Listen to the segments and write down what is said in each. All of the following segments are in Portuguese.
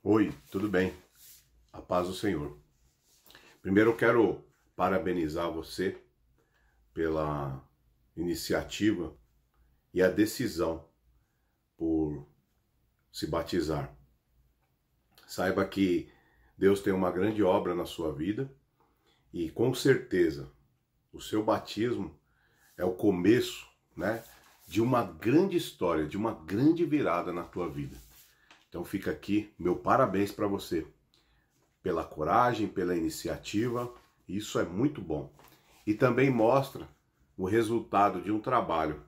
Oi, tudo bem? A paz do Senhor. Primeiro eu quero parabenizar você pela iniciativa e a decisão por se batizar. Saiba que Deus tem uma grande obra na sua vida e com certeza o seu batismo é o começo, de uma grande história, de uma grande virada na tua vida. Então fica aqui meu parabéns para você pela coragem, pela iniciativa, isso é muito bom. E também mostra o resultado de um trabalho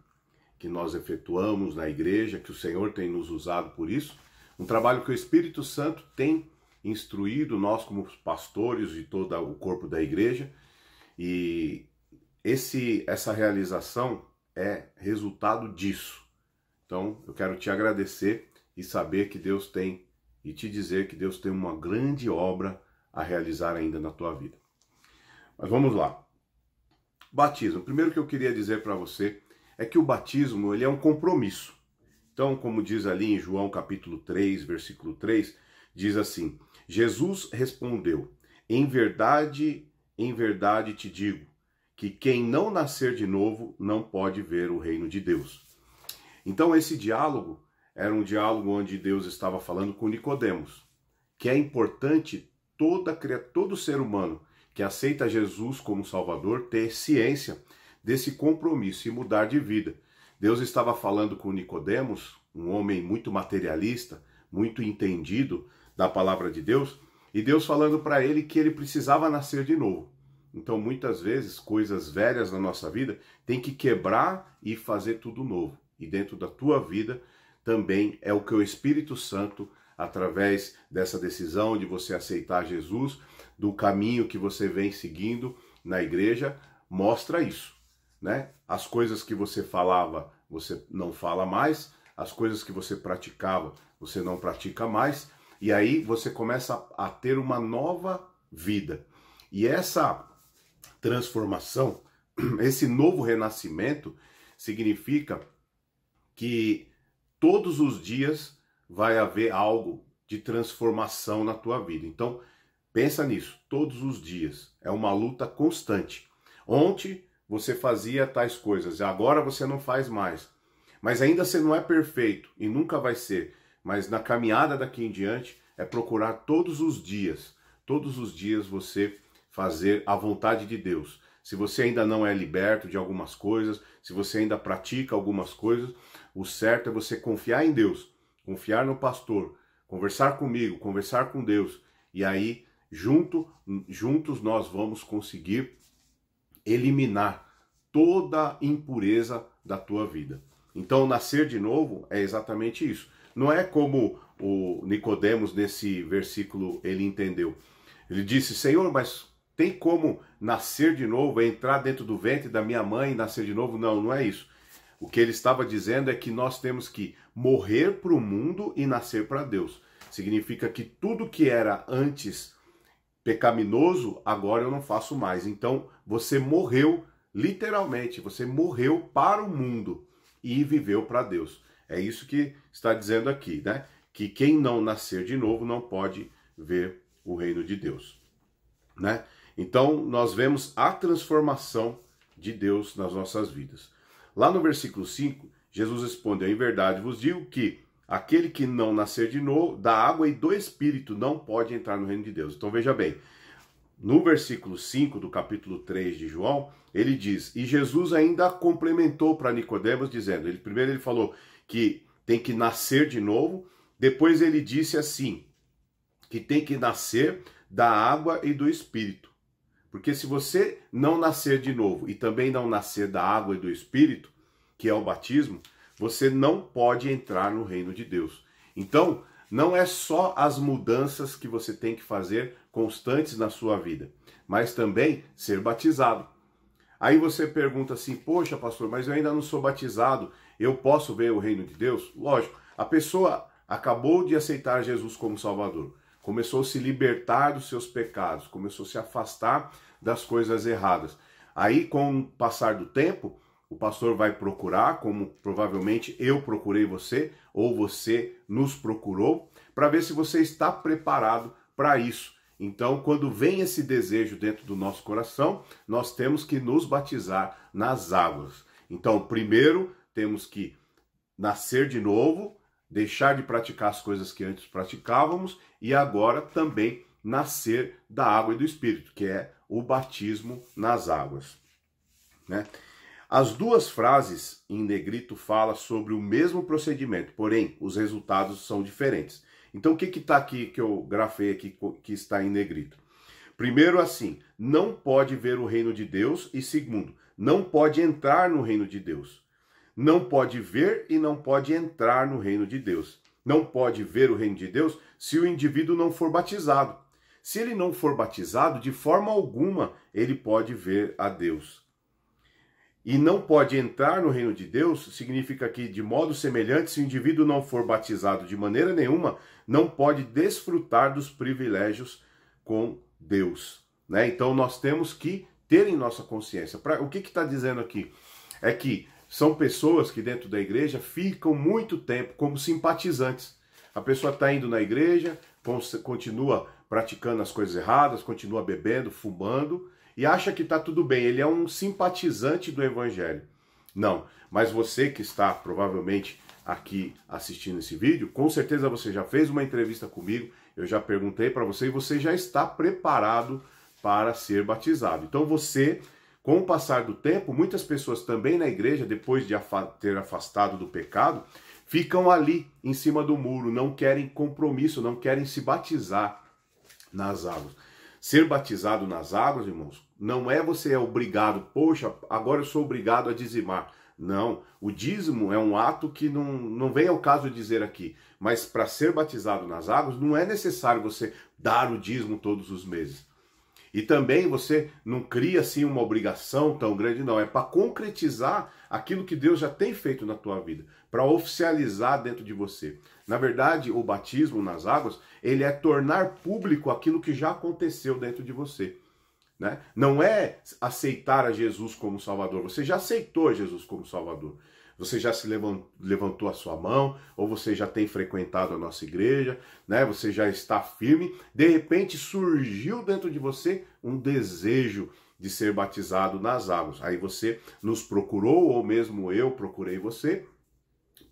que nós efetuamos na igreja, que o Senhor tem nos usado por isso, um trabalho que o Espírito Santo tem instruído nós como pastores e todo o corpo da igreja, e essa realização é resultado disso. Então eu quero te agradecer e saber que Deus tem, e te dizer que Deus tem uma grande obra a realizar ainda na tua vida. Mas vamos lá. Batismo. Primeiro que eu queria dizer para você é que o batismo ele é um compromisso. Então, como diz ali em João capítulo 3, versículo 3, diz assim: Jesus respondeu: em verdade te digo, que quem não nascer de novo não pode ver o reino de Deus. Então esse diálogo era um diálogo onde Deus estava falando com Nicodemos, que é importante todo ser humano que aceita Jesus como Salvador ter ciência desse compromisso e mudar de vida. Deus estava falando com Nicodemos, um homem muito materialista, muito entendido da palavra de Deus, e Deus falando para ele que ele precisava nascer de novo. Então muitas vezes coisas velhas na nossa vida tem que quebrar e fazer tudo novo. E dentro da tua vida também é o que o Espírito Santo, através dessa decisão de você aceitar Jesus, do caminho que você vem seguindo na igreja, mostra isso, As coisas que você falava, você não fala mais, as coisas que você praticava, você não pratica mais, e aí você começa a ter uma nova vida. E essa transformação, esse novo renascimento, significa que todos os dias vai haver algo de transformação na tua vida. Então, pensa nisso, todos os dias. É uma luta constante. Ontem você fazia tais coisas, agora você não faz mais. Mas ainda você não é perfeito e nunca vai ser. Mas na caminhada daqui em diante é procurar todos os dias você fazer a vontade de Deus. Se você ainda não é liberto de algumas coisas, se você ainda pratica algumas coisas, o certo é você confiar em Deus, confiar no pastor, conversar comigo, conversar com Deus. E aí, juntos nós vamos conseguir eliminar toda impureza da tua vida. Então, nascer de novo é exatamente isso. Não é como o Nicodemos nesse versículo ele entendeu. Ele disse: Senhor, mas tem como nascer de novo, entrar dentro do ventre da minha mãe e nascer de novo? Não, não é isso. O que ele estava dizendo é que nós temos que morrer para o mundo e nascer para Deus. Significa que tudo que era antes pecaminoso, agora eu não faço mais. Então você morreu, literalmente, você morreu para o mundo e viveu para Deus. É isso que está dizendo aqui, Que quem não nascer de novo não pode ver o reino de Deus, Então nós vemos a transformação de Deus nas nossas vidas. Lá no versículo 5, Jesus respondeu: em verdade vos digo que aquele que não nascer de novo, da água e do Espírito, não pode entrar no reino de Deus. Então veja bem, no versículo 5 do capítulo 3 de João, ele diz, e Jesus ainda complementou para Nicodemos, dizendo, primeiro ele falou que tem que nascer de novo, depois ele disse assim, que tem que nascer da água e do Espírito. Porque se você não nascer de novo e também não nascer da água e do Espírito, que é o batismo, você não pode entrar no reino de Deus. Então, não é só as mudanças que você tem que fazer constantes na sua vida, mas também ser batizado. Aí você pergunta assim, poxa pastor, mas eu ainda não sou batizado, eu posso ver o reino de Deus? Lógico, a pessoa acabou de aceitar Jesus como Salvador, começou a se libertar dos seus pecados, começou a se afastar das coisas erradas. Aí, com o passar do tempo, o pastor vai procurar, como provavelmente eu procurei você, ou você nos procurou, para ver se você está preparado para isso. Então, quando vem esse desejo dentro do nosso coração, nós temos que nos batizar nas águas. Então, primeiro, temos que nascer de novo, deixar de praticar as coisas que antes praticávamos e agora também nascer da água e do Espírito, que é o batismo nas águas, né? As duas frases em negrito falam sobre o mesmo procedimento, porém os resultados são diferentes. Então o que está aqui, que eu grafei aqui, que está em negrito? Primeiro assim, não pode ver o reino de Deus, e segundo, não pode entrar no reino de Deus. Não pode ver e não pode entrar no reino de Deus. Não pode ver o reino de Deus se o indivíduo não for batizado. Se ele não for batizado, de forma alguma ele pode ver a Deus. E não pode entrar no reino de Deus significa que, de modo semelhante, se o indivíduo não for batizado de maneira nenhuma, não pode desfrutar dos privilégios com Deus, né? Então nós temos que ter em nossa consciência. O que está dizendo aqui? É que são pessoas que dentro da igreja ficam muito tempo como simpatizantes. A pessoa está indo na igreja, continua praticando as coisas erradas, continua bebendo, fumando, e acha que está tudo bem, ele é um simpatizante do evangelho. Não, mas você que está provavelmente aqui assistindo esse vídeo, com certeza você já fez uma entrevista comigo, eu já perguntei para você e você já está preparado para ser batizado. Então você, com o passar do tempo, muitas pessoas também na igreja, depois de ter afastado do pecado, ficam ali em cima do muro, não querem compromisso, não querem se batizar nas águas. Ser batizado nas águas, irmãos, não é você é obrigado, poxa, agora eu sou obrigado a dizimar. Não, o dízimo é um ato que não vem ao caso de dizer aqui, mas para ser batizado nas águas não é necessário você dar o dízimo todos os meses. E também você não cria assim uma obrigação tão grande, não, é para concretizar aquilo que Deus já tem feito na tua vida, para oficializar dentro de você. Na verdade, o batismo nas águas, ele é tornar público aquilo que já aconteceu dentro de você, né? Não é aceitar a Jesus como Salvador, você já aceitou Jesus como Salvador. Você já se levantou a sua mão, ou você já tem frequentado a nossa igreja, né? Você já está firme. De repente surgiu dentro de você um desejo de ser batizado nas águas. Aí você nos procurou, ou mesmo eu procurei você,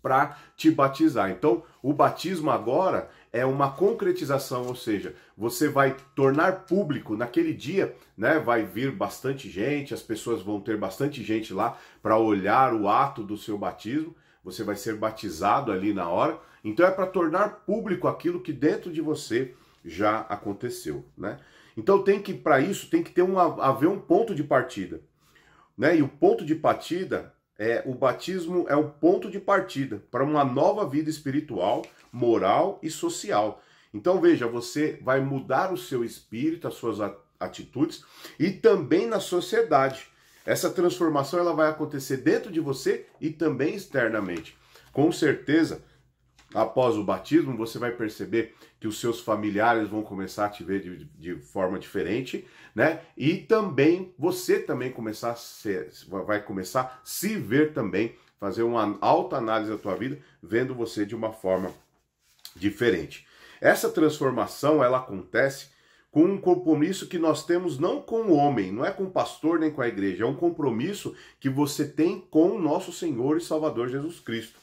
para te batizar. Então, o batismo agora é uma concretização, ou seja, você vai tornar público naquele dia, né? Vai vir bastante gente, as pessoas vão ter bastante gente lá para olhar o ato do seu batismo. Você vai ser batizado ali na hora. Então é para tornar público aquilo que dentro de você já aconteceu, né? Então para isso tem que ter haver um ponto de partida, né? E o ponto de partida o batismo é o ponto de partida para uma nova vida espiritual, moral e social. Então veja, você vai mudar o seu espírito, as suas atitudes e também na sociedade. Essa transformação ela vai acontecer dentro de você e também externamente. Com certeza, após o batismo, você vai perceber que os seus familiares vão começar a te ver de forma diferente, né? E também, você também vai começar a se ver também, fazer uma autoanálise da tua vida, vendo você de uma forma diferente. Essa transformação, ela acontece com um compromisso que nós temos não com o homem, não é com o pastor nem com a igreja, é um compromisso que você tem com o nosso Senhor e Salvador Jesus Cristo.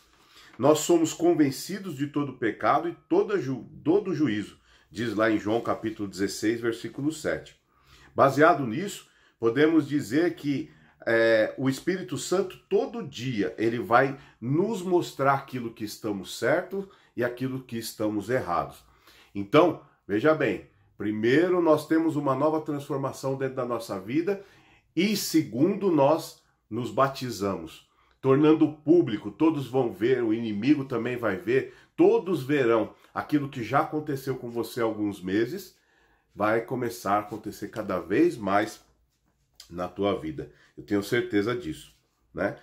Nós somos convencidos de todo pecado e todo juízo, diz lá em João capítulo 16, versículo 7. Baseado nisso, podemos dizer que o Espírito Santo todo dia ele vai nos mostrar aquilo que estamos certos e aquilo que estamos errados. Então, veja bem, primeiro nós temos uma nova transformação dentro da nossa vida e segundo nós nos batizamos. Tornando público, todos vão ver, o inimigo também vai ver, todos verão aquilo que já aconteceu com você há alguns meses, vai começar a acontecer cada vez mais na tua vida. Eu tenho certeza disso, né?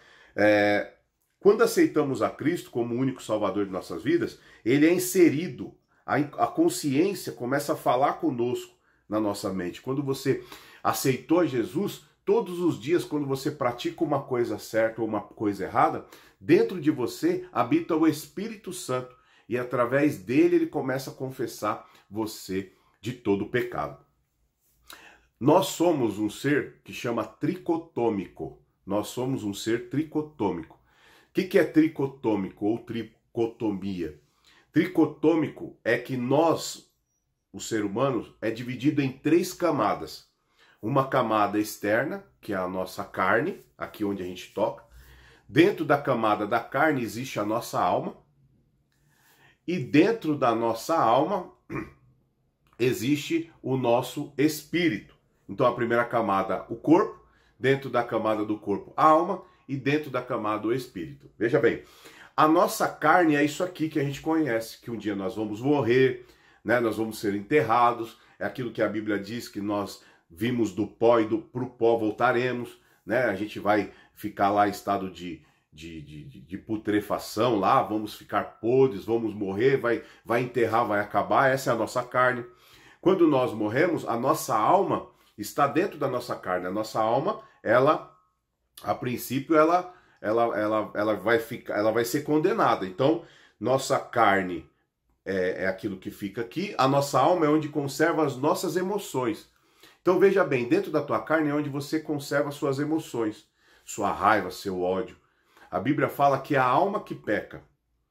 Quando aceitamos a Cristo como o único Salvador de nossas vidas, ele é inserido, a consciência começa a falar conosco na nossa mente. Quando você aceitou Jesus, todos os dias, quando você pratica uma coisa certa ou uma coisa errada, dentro de você habita o Espírito Santo e através dele ele começa a confessar você de todo o pecado. Nós somos um ser que chama tricotômico. Nós somos um ser tricotômico. O que é tricotômico ou tricotomia? Tricotômico é que nós, o ser humano, é dividido em 3 camadas. Uma camada externa, que é a nossa carne, aqui onde a gente toca. Dentro da camada da carne existe a nossa alma. E dentro da nossa alma existe o nosso espírito. Então a primeira camada, o corpo, dentro da camada do corpo, a alma, e dentro da camada, o espírito. Veja bem, a nossa carne é isso aqui que a gente conhece, que um dia nós vamos morrer, né? Nós vamos ser enterrados, é aquilo que a Bíblia diz que nós vimos do pó e pro pó voltaremos, né? A gente vai ficar lá em estado de putrefação lá, vamos ficar podres, vamos morrer, vai enterrar, vai acabar, essa é a nossa carne. Quando nós morremos, a nossa alma está dentro da nossa carne. A nossa alma, ela, a princípio, ela vai ser condenada. Então, nossa carne é aquilo que fica aqui, a nossa alma é onde conserva as nossas emoções. Então, veja bem, dentro da tua carne é onde você conserva suas emoções, sua raiva, seu ódio. A Bíblia fala que é a alma que peca,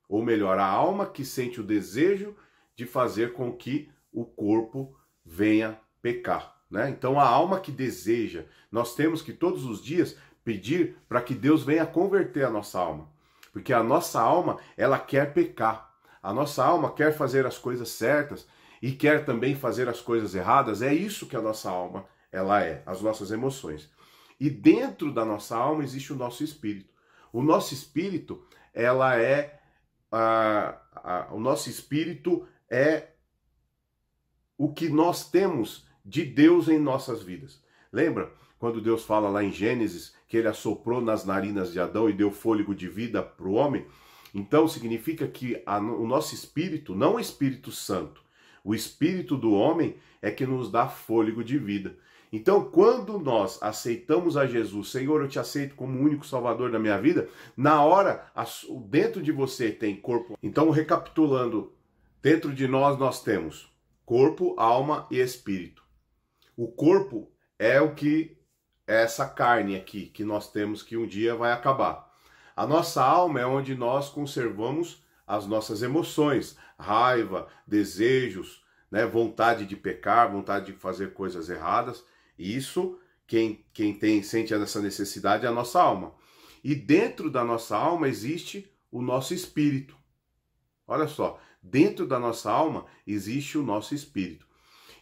ou melhor, a alma que sente o desejo de fazer com que o corpo venha pecar. Né? Então a alma que deseja, nós temos que todos os dias pedir para que Deus venha converter a nossa alma. Porque a nossa alma, ela quer pecar. A nossa alma quer fazer as coisas certas e quer também fazer as coisas erradas. É isso que a nossa alma, ela é, as nossas emoções. E dentro da nossa alma existe o nosso espírito. O nosso espírito, o nosso espírito é o que nós temos de Deus em nossas vidas. Lembra quando Deus fala lá em Gênesis que ele assoprou nas narinas de Adão e deu fôlego de vida para o homem? Então significa que o nosso espírito, não o Espírito Santo, o espírito do homem é que nos dá fôlego de vida. Então quando nós aceitamos a Jesus, Senhor, eu te aceito como o único salvador da minha vida, na hora, dentro de você tem corpo. Então recapitulando, dentro de nós temos corpo, alma e espírito. O corpo é o que é essa carne aqui, que nós temos que um dia vai acabar. A nossa alma é onde nós conservamos as nossas emoções, raiva, desejos, né, vontade de pecar, vontade de fazer coisas erradas. Isso, quem sente essa necessidade é a nossa alma. E dentro da nossa alma existe o nosso espírito. Olha só, dentro da nossa alma existe o nosso espírito.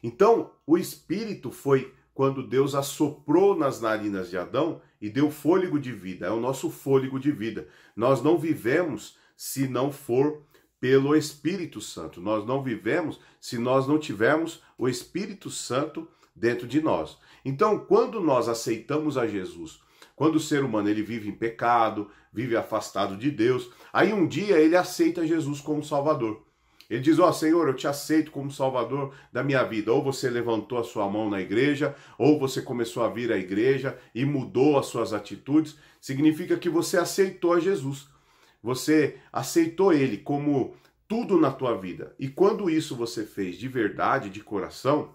Então, o espírito foi quando Deus assoprou nas narinas de Adão e deu fôlego de vida. É o nosso fôlego de vida. Nós não vivemos se não for pelo Espírito Santo. Nós não vivemos se nós não tivermos o Espírito Santo dentro de nós. Então, quando nós aceitamos a Jesus, quando o ser humano ele vive em pecado, vive afastado de Deus, aí um dia ele aceita Jesus como Salvador. Ele diz, ó, Senhor, eu te aceito como Salvador da minha vida. Ou você levantou a sua mão na igreja, ou você começou a vir à igreja e mudou as suas atitudes. Significa que você aceitou a Jesus. Você aceitou ele como tudo na tua vida. E quando isso você fez de verdade, de coração,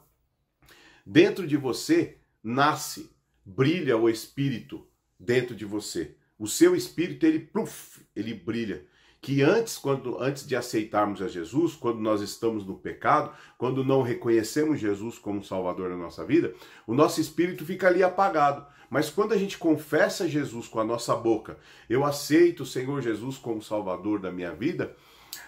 dentro de você nasce, brilha o Espírito dentro de você. O seu Espírito, ele brilha. Que antes de aceitarmos a Jesus, quando nós estamos no pecado, quando não reconhecemos Jesus como Salvador da nossa vida, o nosso espírito fica ali apagado. Mas quando a gente confessa Jesus com a nossa boca, eu aceito o Senhor Jesus como Salvador da minha vida,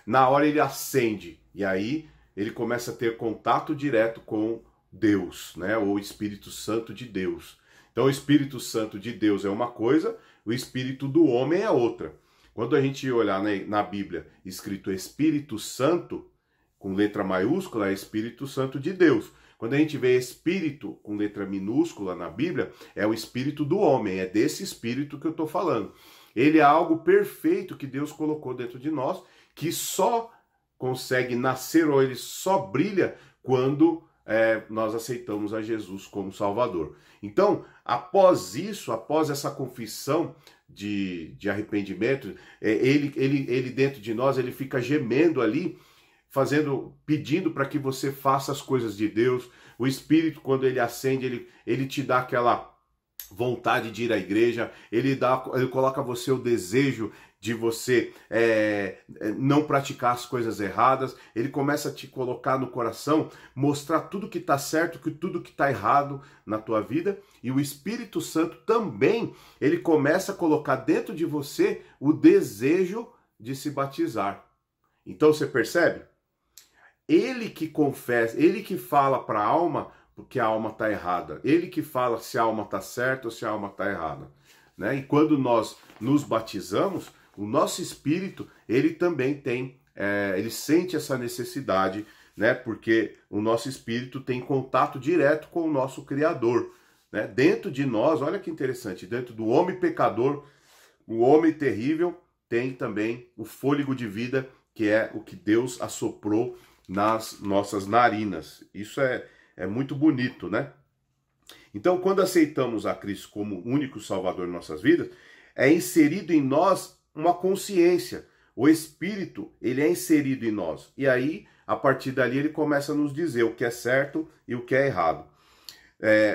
na hora ele acende. E aí ele começa a ter contato direto com Deus, né? Ou o Espírito Santo de Deus. Então o Espírito Santo de Deus é uma coisa, o Espírito do homem é outra. Quando a gente olhar na Bíblia escrito Espírito Santo, com letra maiúscula, é Espírito Santo de Deus. Quando a gente vê Espírito com letra minúscula na Bíblia, é o Espírito do homem, é desse Espírito que eu estou falando. Ele é algo perfeito que Deus colocou dentro de nós, que só consegue nascer ou ele só brilha quando nós aceitamos a Jesus como Salvador. Então, após isso, após essa confissão de arrependimento, ele dentro de nós, ele fica gemendo ali, pedindo para que você faça as coisas de Deus. O Espírito, quando ele acende, ele te dá aquela vontade de ir à igreja, ele coloca você o desejo de você não praticar as coisas erradas, ele começa a te colocar no coração, mostrar tudo que está certo, tudo que está errado na tua vida, e o Espírito Santo também, ele começa a colocar dentro de você o desejo de se batizar. Então você percebe? Ele que confessa, ele que fala para a alma porque a alma está errada, ele que fala se a alma está certa ou se a alma está errada, né? E quando nós nos batizamos, o nosso espírito, ele também tem, ele sente essa necessidade, né? Porque o nosso espírito tem contato direto com o nosso Criador, né? Dentro de nós, olha que interessante, dentro do homem pecador, o homem terrível, tem também o fôlego de vida, que é o que Deus assoprou nas nossas narinas. Isso é muito bonito, né? Então, quando aceitamos a Cristo como único Salvador em nossas vidas, é inserido em nós uma consciência. O Espírito, ele é inserido em nós. E aí, a partir dali, ele começa a nos dizer o que é certo e o que é errado.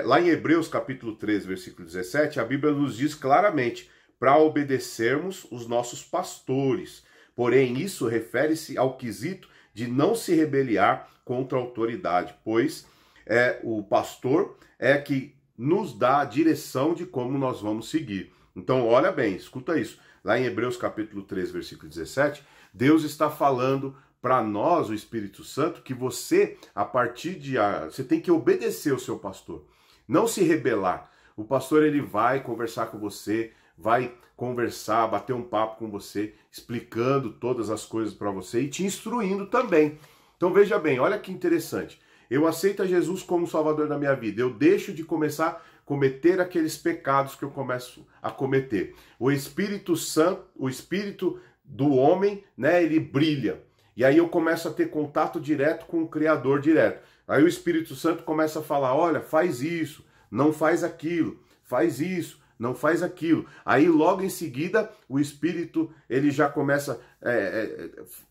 Lá em Hebreus, capítulo 13, versículo 17, a Bíblia nos diz claramente para obedecermos os nossos pastores. Porém, isso refere-se ao quesito de não se rebeliar contra a autoridade, pois o pastor é que nos dá a direção de como nós vamos seguir. Então, olha bem, escuta isso. Lá em Hebreus capítulo 3, versículo 17, Deus está falando para nós, o Espírito Santo, que você, você tem que obedecer o seu pastor. Não se rebelar. O pastor, ele vai conversar com você, vai conversar, bater um papo com você, explicando todas as coisas para você e te instruindo também. Então, veja bem, olha que interessante. Eu aceito a Jesus como Salvador da minha vida. Eu deixo de começar a cometer aqueles pecados que eu começo a cometer. O Espírito Santo, o Espírito do homem, né, ele brilha. E aí eu começo a ter contato direto com o Criador direto. Aí o Espírito Santo começa a falar, olha, faz isso, não faz aquilo, faz isso, não faz aquilo. Aí logo em seguida o Espírito, ele já começa a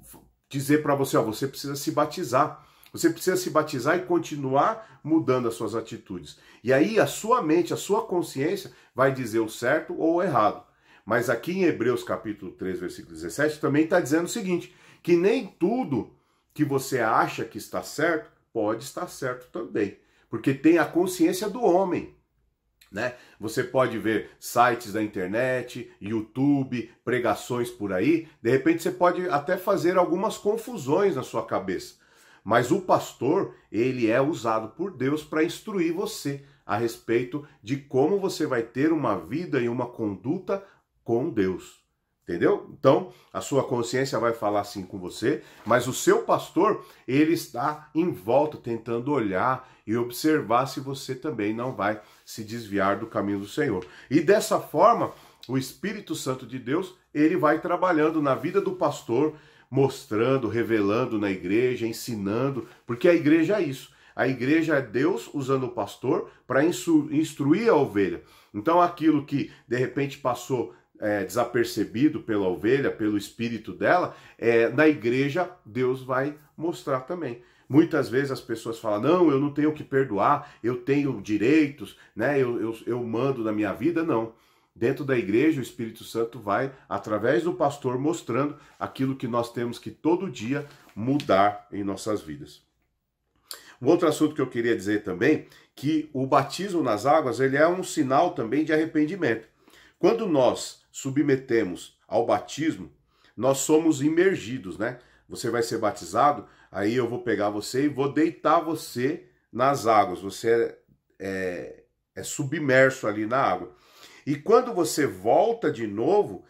dizer para você, ó, você precisa se batizar. Você precisa se batizar e continuar mudando as suas atitudes. E aí a sua mente, a sua consciência vai dizer o certo ou o errado. Mas aqui em Hebreus capítulo 3, versículo 17, também está dizendo o seguinte, que nem tudo que você acha que está certo, pode estar certo também. Porque tem a consciência do homem, né? Você pode ver sites da internet, YouTube, pregações por aí, de repente você pode até fazer algumas confusões na sua cabeça. Mas o pastor, ele é usado por Deus para instruir você a respeito de como você vai ter uma vida e uma conduta com Deus. Entendeu? Então, a sua consciência vai falar assim com você, mas o seu pastor, ele está em volta, tentando olhar e observar se você também não vai se desviar do caminho do Senhor. E dessa forma, o Espírito Santo de Deus, ele vai trabalhando na vida do pastor, mostrando, revelando na igreja, ensinando, porque a igreja é isso. A igreja é Deus usando o pastor para instruir a ovelha. Então aquilo que de repente passou desapercebido pela ovelha, pelo espírito dela, na igreja Deus vai mostrar também. Muitas vezes as pessoas falam, não, eu não tenho que perdoar, eu tenho direitos, né? eu mando na minha vida, não. Dentro da igreja, o Espírito Santo vai, através do pastor, mostrando aquilo que nós temos que todo dia mudar em nossas vidas. Um outro assunto que eu queria dizer também, que o batismo nas águas, ele é um sinal também de arrependimento. Quando nós submetemos ao batismo, nós somos imergidos, né? Você vai ser batizado, aí eu vou pegar você e vou deitar você nas águas. Você é submerso ali na água. E quando você volta de novo,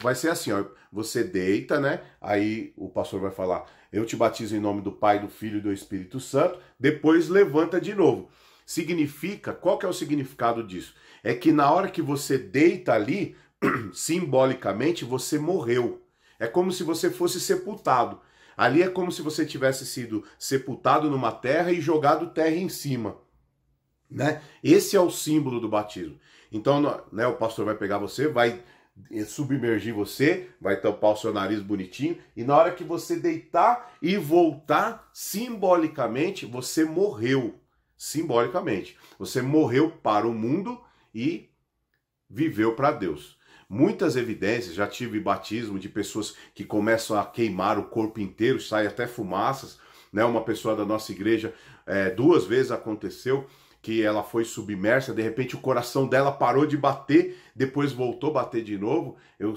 vai ser assim, ó, você deita, né? Aí o pastor vai falar, eu te batizo em nome do Pai, do Filho e do Espírito Santo, depois levanta de novo. Significa, qual que é o significado disso? É que na hora que você deita ali, simbolicamente, você morreu. É como se você fosse sepultado. Ali é como se você tivesse sido sepultado numa terra e jogado terra em cima, né? Esse é o símbolo do batismo. Então, né, o pastor vai pegar você, vai submergir você, vai tampar o seu nariz bonitinho, e na hora que você deitar e voltar, simbolicamente, você morreu. Simbolicamente. Você morreu para o mundo e viveu para Deus. Muitas evidências, já tive batismo de pessoas que começam a queimar o corpo inteiro, sai até fumaças, né? Uma pessoa da nossa igreja, 2 vezes aconteceu, que ela foi submersa, de repente o coração dela parou de bater, depois voltou a bater de novo. Eu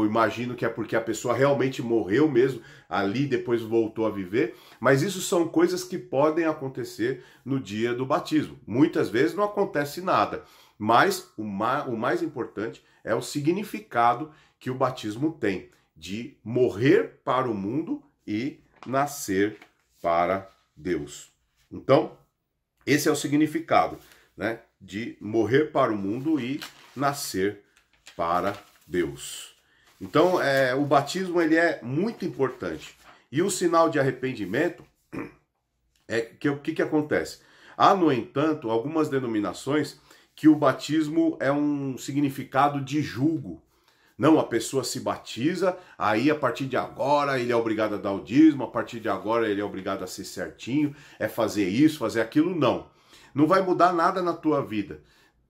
imagino que é porque a pessoa realmente morreu mesmo ali, depois voltou a viver. Mas isso são coisas que podem acontecer no dia do batismo. Muitas vezes não acontece nada, mas o mais importante é o significado que o batismo tem, de morrer para o mundo e nascer para Deus. Então, esse é o significado, né, de morrer para o mundo e nascer para Deus. Então, o batismo ele é muito importante. E o sinal de arrependimento é que o que acontece? Há, no entanto, algumas denominações que o batismo é um significado de julgo. Não, a pessoa se batiza, aí a partir de agora ele é obrigado a dar o dízimo, a partir de agora ele é obrigado a ser certinho, é fazer isso, fazer aquilo, não. Não vai mudar nada na tua vida.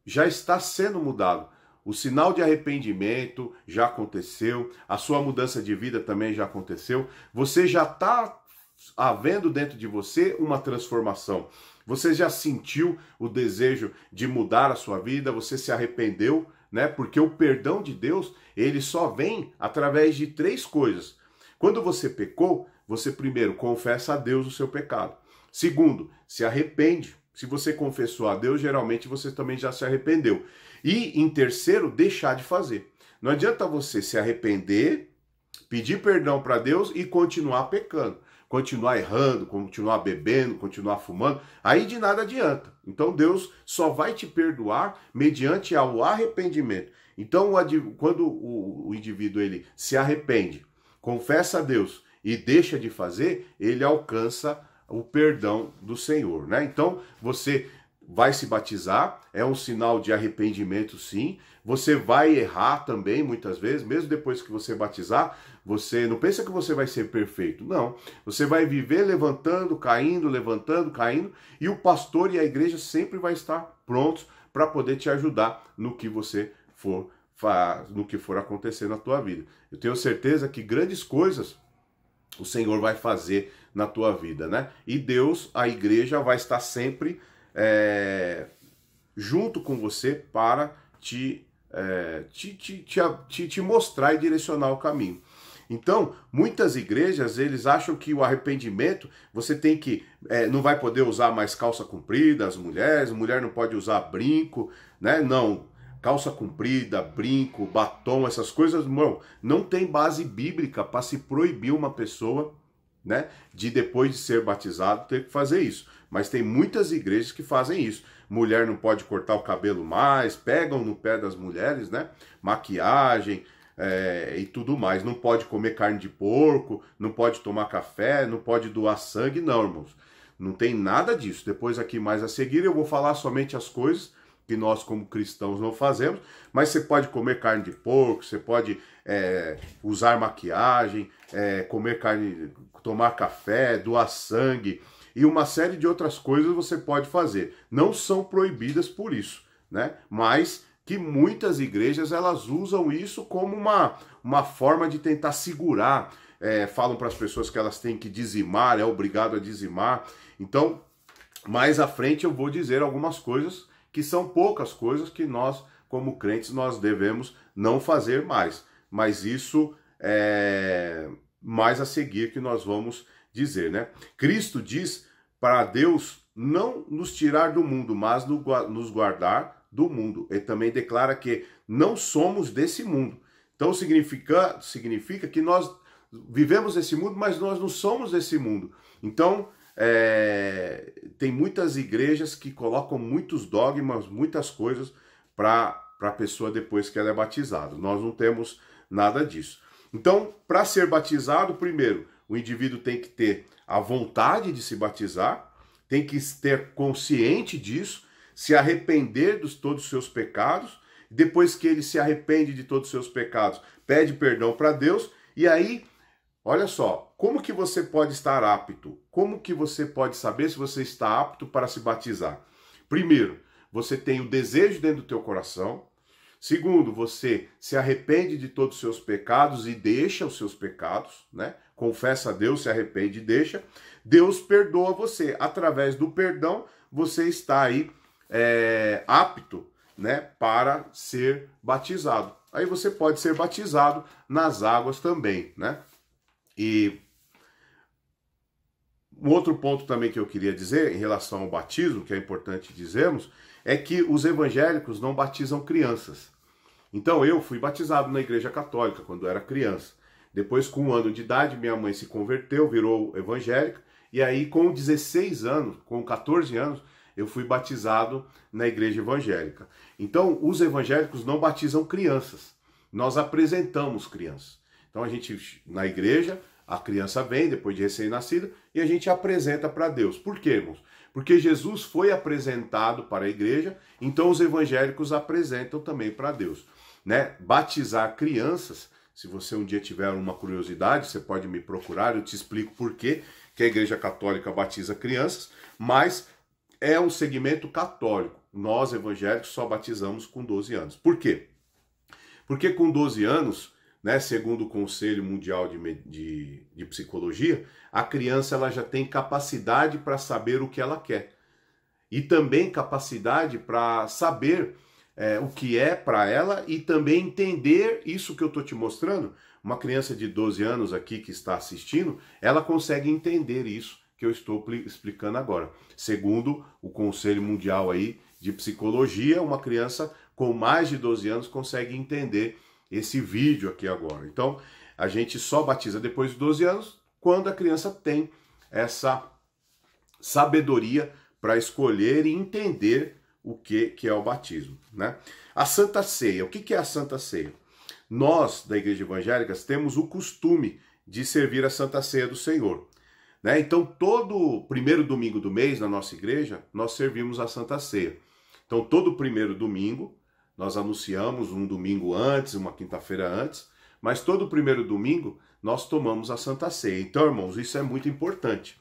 Já está sendo mudado. O sinal de arrependimento já aconteceu, a sua mudança de vida também já aconteceu. Você já está havendo dentro de você uma transformação. Você já sentiu o desejo de mudar a sua vida, você se arrependeu, né? Porque o perdão de Deus, ele só vem através de 3 coisas. Quando você pecou, você primeiro confessa a Deus o seu pecado. Segundo, se arrepende. Se você confessou a Deus, geralmente você também já se arrependeu. E, em terceiro, deixar de fazer. Não adianta você se arrepender, pedir perdão para Deus e continuar pecando. Continuar errando, continuar bebendo, continuar fumando, aí de nada adianta. Então Deus só vai te perdoar mediante ao arrependimento. Então quando o indivíduo ele se arrepende, confessa a Deus e deixa de fazer, ele alcança o perdão do Senhor, né? Então você vai se batizar, é um sinal de arrependimento, sim. Você vai errar também, muitas vezes, mesmo depois que você batizar, você não pensa que você vai ser perfeito, não. Você vai viver levantando, caindo, e o pastor e a igreja sempre vai estar prontos para poder te ajudar no que você for acontecer na tua vida. Eu tenho certeza que grandes coisas o Senhor vai fazer na tua vida, né? E Deus, a igreja, vai estar sempre junto com você para te mostrar e direcionar o caminho. Então, muitas igrejas, eles acham que o arrependimento, você tem que, não vai poder usar mais calça comprida, as mulheres, mulher não pode usar brinco, né? Não, calça comprida, brinco, batom, essas coisas, não tem base bíblica para se proibir uma pessoa, né, de depois de ser batizado ter que fazer isso. Mas tem muitas igrejas que fazem isso. Mulher não pode cortar o cabelo mais, pegam no pé das mulheres, né? Maquiagem e tudo mais. Não pode comer carne de porco, não pode tomar café, não pode doar sangue, não, irmãos. Não tem nada disso. Depois aqui mais a seguir eu vou falar somente as coisas que nós como cristãos não fazemos, mas você pode comer carne de porco, você pode usar maquiagem, comer carne, tomar café, doar sangue, e uma série de outras coisas você pode fazer. Não são proibidas por isso, né? Mas que muitas igrejas elas usam isso como uma forma de tentar segurar. Falam para as pessoas que elas têm que dizimar, é obrigado a dizimar. Então, mais à frente eu vou dizer algumas coisas que são poucas coisas que nós, como crentes, nós devemos não fazer mais. Mas isso é mais a seguir que nós vamos dizer, né? Cristo diz para Deus não nos tirar do mundo, mas nos guardar do mundo. Ele também declara que não somos desse mundo. Então significa que nós vivemos esse mundo, mas nós não somos desse mundo. Então tem muitas igrejas que colocam muitos dogmas, muitas coisas para a pessoa depois que ela é batizada. Nós não temos nada disso. Então, para ser batizado, primeiro, o indivíduo tem que ter a vontade de se batizar, tem que ter consciente disso, se arrepender de todos os seus pecados, depois que ele se arrepende de todos os seus pecados, pede perdão para Deus, e aí, olha só, como que você pode estar apto? Como que você pode saber se você está apto para se batizar? Primeiro, você tem o desejo dentro do teu coração. Segundo, você se arrepende de todos os seus pecados e deixa os seus pecados, né? Confessa a Deus, se arrepende e deixa. Deus perdoa você. Através do perdão, você está aí apto, né, para ser batizado. Aí você pode ser batizado nas águas também, né? E um outro ponto também que eu queria dizer em relação ao batismo, que é importante dizermos, é que os evangélicos não batizam crianças. Então eu fui batizado na Igreja Católica quando era criança. Depois, com 1 ano de idade, minha mãe se converteu, virou evangélica, e aí com 16 anos, com 14 anos, eu fui batizado na igreja evangélica. Então, os evangélicos não batizam crianças. Nós apresentamos crianças. Então, a gente, na igreja, a criança vem, depois de recém-nascida, e a gente apresenta para Deus. Por quê, irmãos? Porque Jesus foi apresentado para a igreja, então os evangélicos apresentam também para Deus. Né? Batizar crianças, se você um dia tiver uma curiosidade, você pode me procurar, eu te explico por quê que a igreja católica batiza crianças, mas é um segmento católico. Nós, evangélicos, só batizamos com 12 anos. Por quê? Porque com 12 anos, né, segundo o Conselho Mundial de Psicologia, a criança ela já tem capacidade para saber o que ela quer. E também capacidade para saber o que é para ela e também entender isso que eu estou te mostrando. Uma criança de 12 anos aqui que está assistindo, ela consegue entender isso que eu estou explicando agora. Segundo o Conselho Mundial aí de Psicologia, uma criança com mais de 12 anos consegue entender esse vídeo aqui agora. Então, a gente só batiza depois de 12 anos quando a criança tem essa sabedoria para escolher e entender o que é o batismo, né? A Santa Ceia. O que é a Santa Ceia? Nós, da Igreja Evangélica, temos o costume de servir a Santa Ceia do Senhor. Né? Então, todo primeiro domingo do mês, na nossa igreja, nós servimos a Santa Ceia. Então, todo primeiro domingo, nós anunciamos um domingo antes, uma quinta-feira antes, mas todo primeiro domingo, nós tomamos a Santa Ceia. Então, irmãos, isso é muito importante.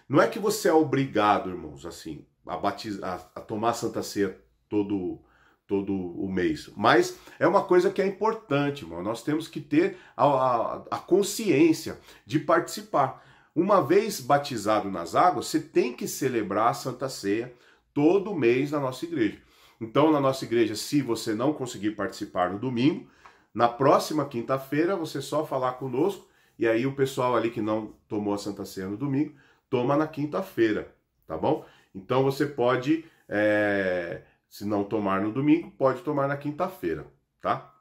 Não é que você é obrigado, irmãos, assim, a tomar a Santa Ceia todo o mês, mas é uma coisa que é importante, irmão. Nós temos que ter a consciência de participar. Uma vez batizado nas águas, você tem que celebrar a Santa Ceia todo mês na nossa igreja. Então, na nossa igreja, se você não conseguir participar no domingo, na próxima quinta-feira, você só falar conosco, e aí o pessoal ali que não tomou a Santa Ceia no domingo, toma na quinta-feira, tá bom? Então, você pode, se não tomar no domingo, pode tomar na quinta-feira, tá?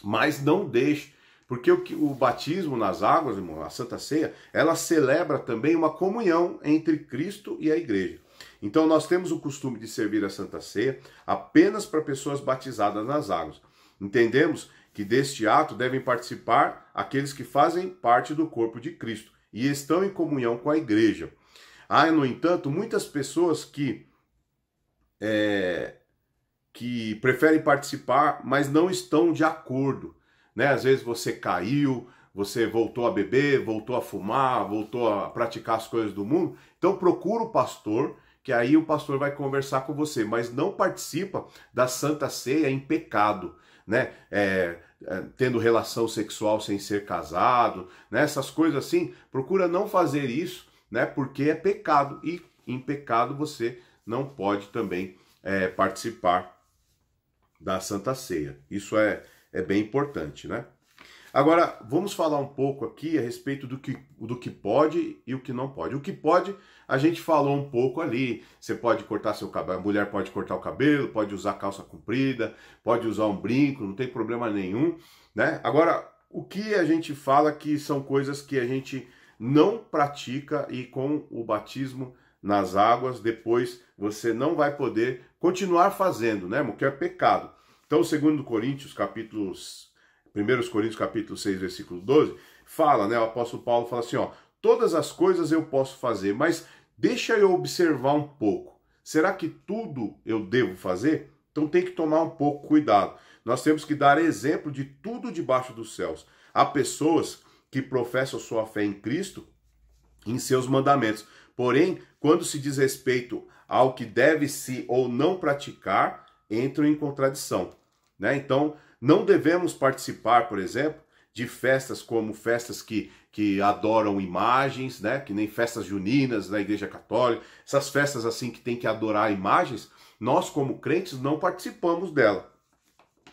Mas não deixe. Porque o batismo nas águas, irmão, a Santa Ceia, ela celebra também uma comunhão entre Cristo e a igreja. Então nós temos o costume de servir a Santa Ceia apenas para pessoas batizadas nas águas. Entendemos que deste ato devem participar aqueles que fazem parte do corpo de Cristo e estão em comunhão com a igreja. Há, no entanto, muitas pessoas que preferem participar, mas não estão de acordo. Né? Às vezes você caiu, você voltou a beber, voltou a fumar, voltou a praticar as coisas do mundo. Então procura o pastor, que aí o pastor vai conversar com você, mas não participa da Santa Ceia em pecado, né? Tendo relação sexual sem ser casado, né? Essas coisas assim, procura não fazer isso, né? Porque é pecado e em pecado você não pode também participar da Santa Ceia. Isso é bem importante, né? Agora, vamos falar um pouco aqui a respeito do que pode e o que não pode. O que pode, a gente falou um pouco ali. Você pode cortar seu cabelo, a mulher pode cortar o cabelo, pode usar calça comprida, pode usar um brinco, não tem problema nenhum, né? Agora, o que a gente fala que são coisas que a gente não pratica e com o batismo nas águas, depois você não vai poder continuar fazendo, né? Que é pecado. Então, 1 Coríntios, capítulo 6, versículo 12, fala, né? O apóstolo Paulo fala assim, ó, todas as coisas eu posso fazer, mas deixa eu observar um pouco. Será que tudo eu devo fazer? Então tem que tomar um pouco cuidado. Nós temos que dar exemplo de tudo debaixo dos céus. Há pessoas que professam sua fé em Cristo, em seus mandamentos. Porém, quando se diz respeito ao que deve-se ou não praticar, entram em contradição, né? Então, não devemos participar, por exemplo, de festas como festas que adoram imagens, né? Que nem festas juninas na Igreja Católica, essas festas assim que tem que adorar imagens, nós como crentes não participamos dela,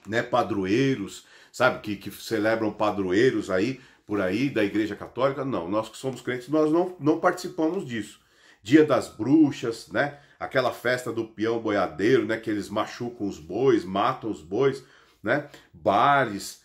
né? Padroeiros, sabe, que celebram padroeiros aí, por aí, da Igreja Católica, não, nós que somos crentes, nós não participamos disso. Dia das bruxas, né? Aquela festa do peão boiadeiro, né? Que eles machucam os bois, matam os bois, né? Bares,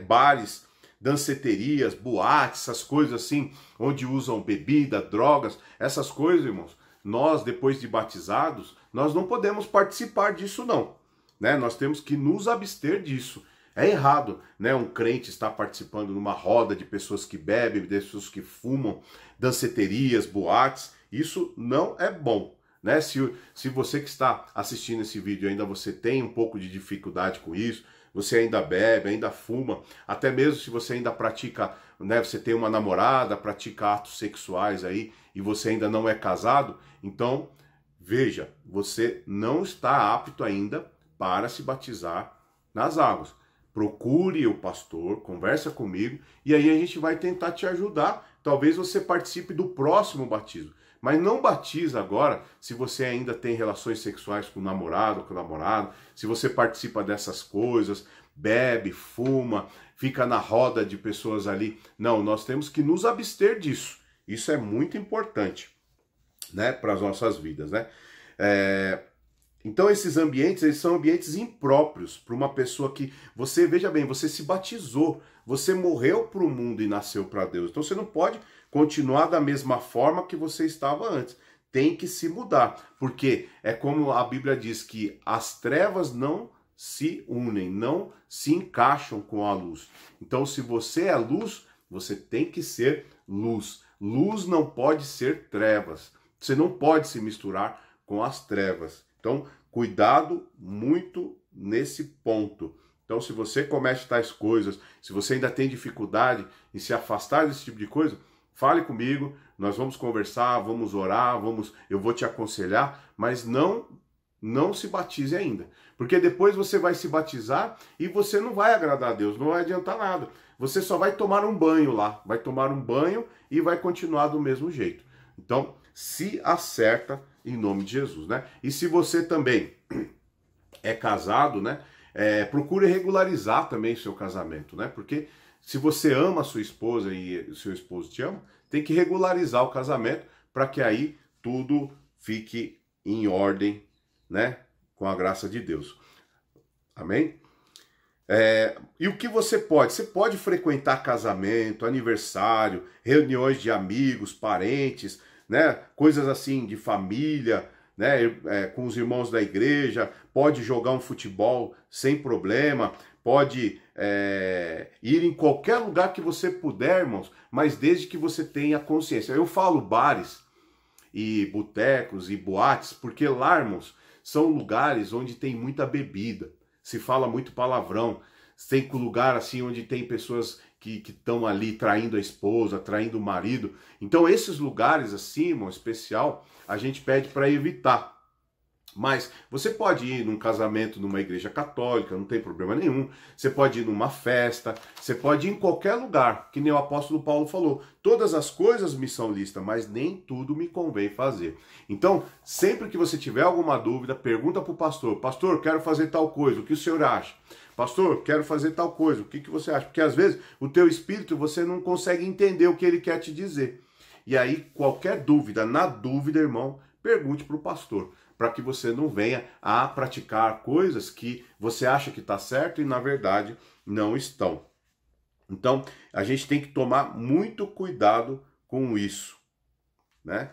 bares, danceterias, boates, essas coisas assim, onde usam bebida, drogas, essas coisas, irmãos, nós, depois de batizados, nós não podemos participar disso, não, né? Nós temos que nos abster disso. É errado, né? Um crente estar participando numa roda de pessoas que bebem, de pessoas que fumam, danceterias, boates. Isso não é bom, né? Se você que está assistindo esse vídeo ainda você tem um pouco de dificuldade com isso, você ainda bebe, ainda fuma, até mesmo se você ainda pratica, né? Você tem uma namorada, pratica atos sexuais aí e você ainda não é casado, então veja, você não está apto ainda para se batizar nas águas. Procure o pastor, conversa comigo e aí a gente vai tentar te ajudar. Talvez você participe do próximo batismo. Mas não batiza agora se você ainda tem relações sexuais com o namorado, com o namorado, se você participa dessas coisas, bebe, fuma, fica na roda de pessoas ali. Não, nós temos que nos abster disso. Isso é muito importante, né, para as nossas vidas, né? Então esses ambientes, eles são ambientes impróprios para uma pessoa que, você, veja bem, você se batizou, você morreu para o mundo e nasceu para Deus. Então você não pode continuar da mesma forma que você estava antes. Tem que se mudar, porque é como a Bíblia diz que as trevas não se unem, não se encaixam com a luz. Então se você é luz, você tem que ser luz. Luz não pode ser trevas. Você não pode se misturar com as trevas. Então, cuidado muito nesse ponto. Então, se você comete tais coisas, se você ainda tem dificuldade em se afastar desse tipo de coisa, fale comigo, nós vamos conversar, vamos orar, eu vou te aconselhar, mas não se batize ainda. Porque depois você vai se batizar e você não vai agradar a Deus, não vai adiantar nada. Você só vai tomar um banho lá, vai tomar um banho e vai continuar do mesmo jeito. Então, se acerta em nome de Jesus, né? E se você também é casado, né? Procure regularizar também seu casamento, né? Porque se você ama a sua esposa e o seu esposo te ama, tem que regularizar o casamento para que aí tudo fique em ordem, né? Com a graça de Deus. Amém? E o que você pode? Você pode frequentar casamento, aniversário, reuniões de amigos, parentes, né? Coisas assim de família, né? Com os irmãos da igreja, pode jogar um futebol sem problema, pode ir em qualquer lugar que você puder, irmãos, mas desde que você tenha consciência. Eu falo bares e botecos e boates, porque lá, irmãos, são lugares onde tem muita bebida, se fala muito palavrão, tem lugar assim onde tem pessoas que estão ali traindo a esposa, traindo o marido. Então esses lugares assim, irmão, especial, a gente pede para evitar. Mas você pode ir num casamento numa igreja católica, não tem problema nenhum. Você pode ir numa festa, você pode ir em qualquer lugar, que nem o apóstolo Paulo falou. Todas as coisas me são lícitas, mas nem tudo me convém fazer. Então, sempre que você tiver alguma dúvida, pergunta para o pastor. Pastor, quero fazer tal coisa, o que o senhor acha? Pastor, quero fazer tal coisa, o que você acha? Porque às vezes o teu espírito, você não consegue entender o que ele quer te dizer. E aí, qualquer dúvida, na dúvida, irmão, pergunte para o pastor, para que você não venha a praticar coisas que você acha que está certo e na verdade não estão. Então, a gente tem que tomar muito cuidado com isso, né?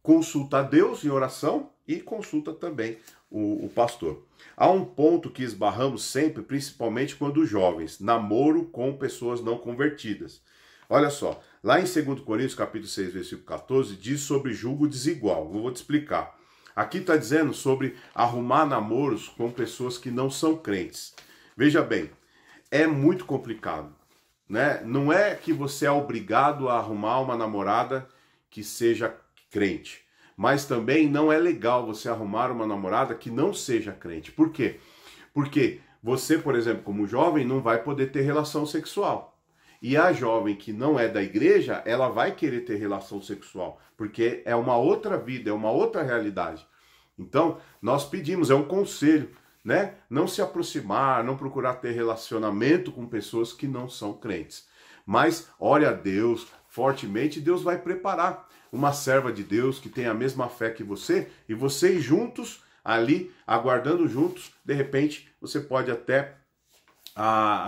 Consulta a Deus em oração, e consulta também o pastor. Há um ponto que esbarramos sempre, principalmente quando jovens, namoro com pessoas não convertidas. Olha só, lá em 2 Coríntios, capítulo 6, versículo 14, diz sobre julgo desigual. Eu vou te explicar. Aqui está dizendo sobre arrumar namoros com pessoas que não são crentes. Veja bem, é muito complicado, né? Não é que você é obrigado a arrumar uma namorada que seja crente, mas também não é legal você arrumar uma namorada que não seja crente. Por quê? Porque você, por exemplo, como jovem, não vai poder ter relação sexual. E a jovem que não é da igreja, ela vai querer ter relação sexual, porque é uma outra vida, é uma outra realidade. Então, nós pedimos, é um conselho, né? Não se aproximar, não procurar ter relacionamento com pessoas que não são crentes. Mas ore a Deus fortemente, Deus vai preparar uma serva de Deus que tem a mesma fé que você, e vocês juntos, ali, aguardando juntos, de repente, você pode até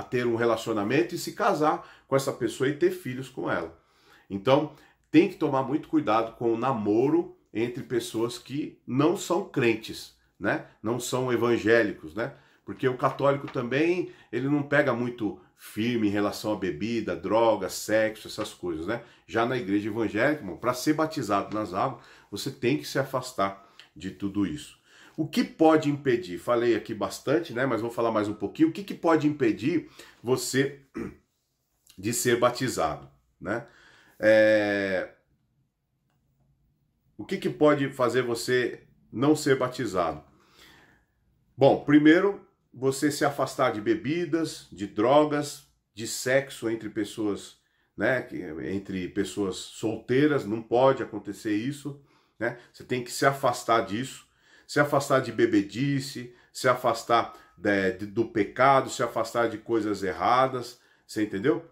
ter um relacionamento e se casar com essa pessoa e ter filhos com ela. Então, tem que tomar muito cuidado com o namoro entre pessoas que não são crentes, né? Não são evangélicos, né? Porque o católico também, ele não pega muito firme em relação a bebida, droga, sexo, essas coisas, né? Já na igreja evangélica, para ser batizado nas águas, você tem que se afastar de tudo isso. O que pode impedir? Falei aqui bastante, né? Mas vou falar mais um pouquinho. O que pode impedir você de ser batizado, né? O que pode fazer você não ser batizado? Bom, primeiro, você se afastar de bebidas, de drogas, de sexo entre pessoas, né? Entre pessoas solteiras, não pode acontecer isso, né? Você tem que se afastar disso. Se afastar de bebedice, se afastar do pecado, se afastar de coisas erradas, você entendeu?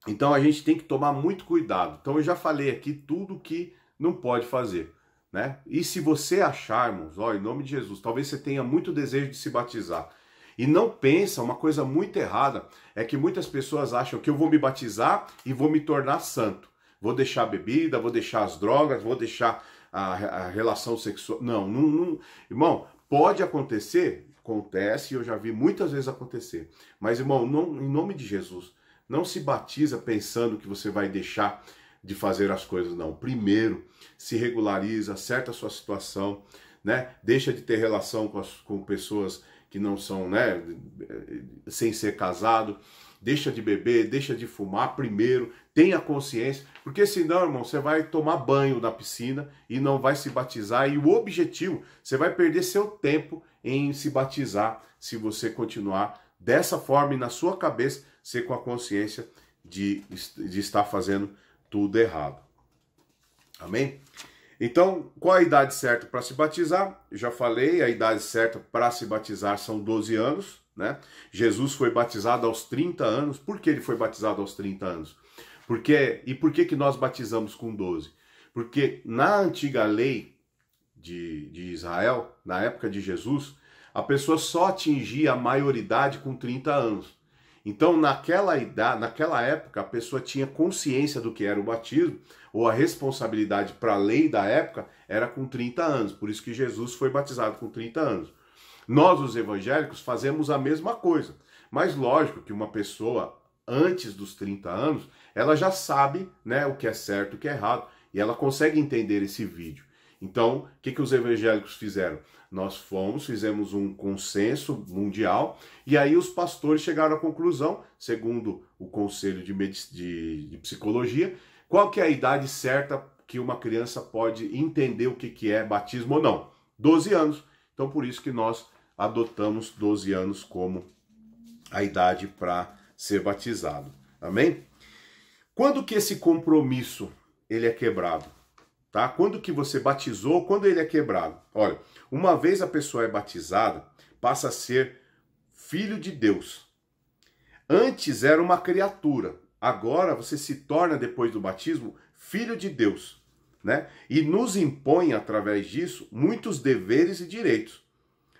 Então a gente tem que tomar muito cuidado. Então eu já falei aqui tudo que não pode fazer, né? E se você achar, irmãos, ó, em nome de Jesus, talvez você tenha muito desejo de se batizar. E não pensa, uma coisa muito errada, é que muitas pessoas acham que eu vou me batizar e vou me tornar santo. Vou deixar a bebida, vou deixar as drogas, vou deixar a relação sexual. Não, irmão, pode acontecer, acontece, eu já vi muitas vezes acontecer. Mas, irmão, não, em nome de Jesus, não se batiza pensando que você vai deixar de fazer as coisas, não. Primeiro, se regulariza, acerta a sua situação, né? Deixa de ter relação com pessoas que não são, né, sem ser casado. Deixa de beber, deixa de fumar primeiro, tenha consciência, porque senão, irmão, você vai tomar banho na piscina e não vai se batizar, e o objetivo, você vai perder seu tempo em se batizar se você continuar dessa forma e na sua cabeça ser com a consciência de estar fazendo tudo errado. Amém? Então, qual a idade certa para se batizar? Eu já falei, a idade certa para se batizar são 12 anos, né? Jesus foi batizado aos 30 anos. Por que ele foi batizado aos 30 anos? Por que nós batizamos com 12? Porque na antiga lei de Israel, na época de Jesus, a pessoa só atingia a maioridade com 30 anos. Então, naquela época, a pessoa tinha consciência do que era o batismo, ou a responsabilidade para a lei da época era com 30 anos. Por isso que Jesus foi batizado com 30 anos. Nós, os evangélicos, fazemos a mesma coisa. Mas lógico que uma pessoa, antes dos 30 anos, ela já sabe, né, o que é certo e o que é errado. E ela consegue entender esse vídeo. Então, o que os evangélicos fizeram? Nós fizemos um consenso mundial, e aí os pastores chegaram à conclusão, segundo o Conselho de Psicologia, qual que é a idade certa que uma criança pode entender o que é batismo ou não. 12 anos. Então, por isso que nós adotamos 12 anos como a idade para ser batizado. Amém? Quando que esse compromisso ele é quebrado? Tá? Quando que você batizou, quando ele é quebrado? Olha, uma vez a pessoa é batizada, passa a ser filho de Deus. Antes era uma criatura, agora você se torna, depois do batismo, filho de Deus, né? E nos impõe, através disso, muitos deveres e direitos,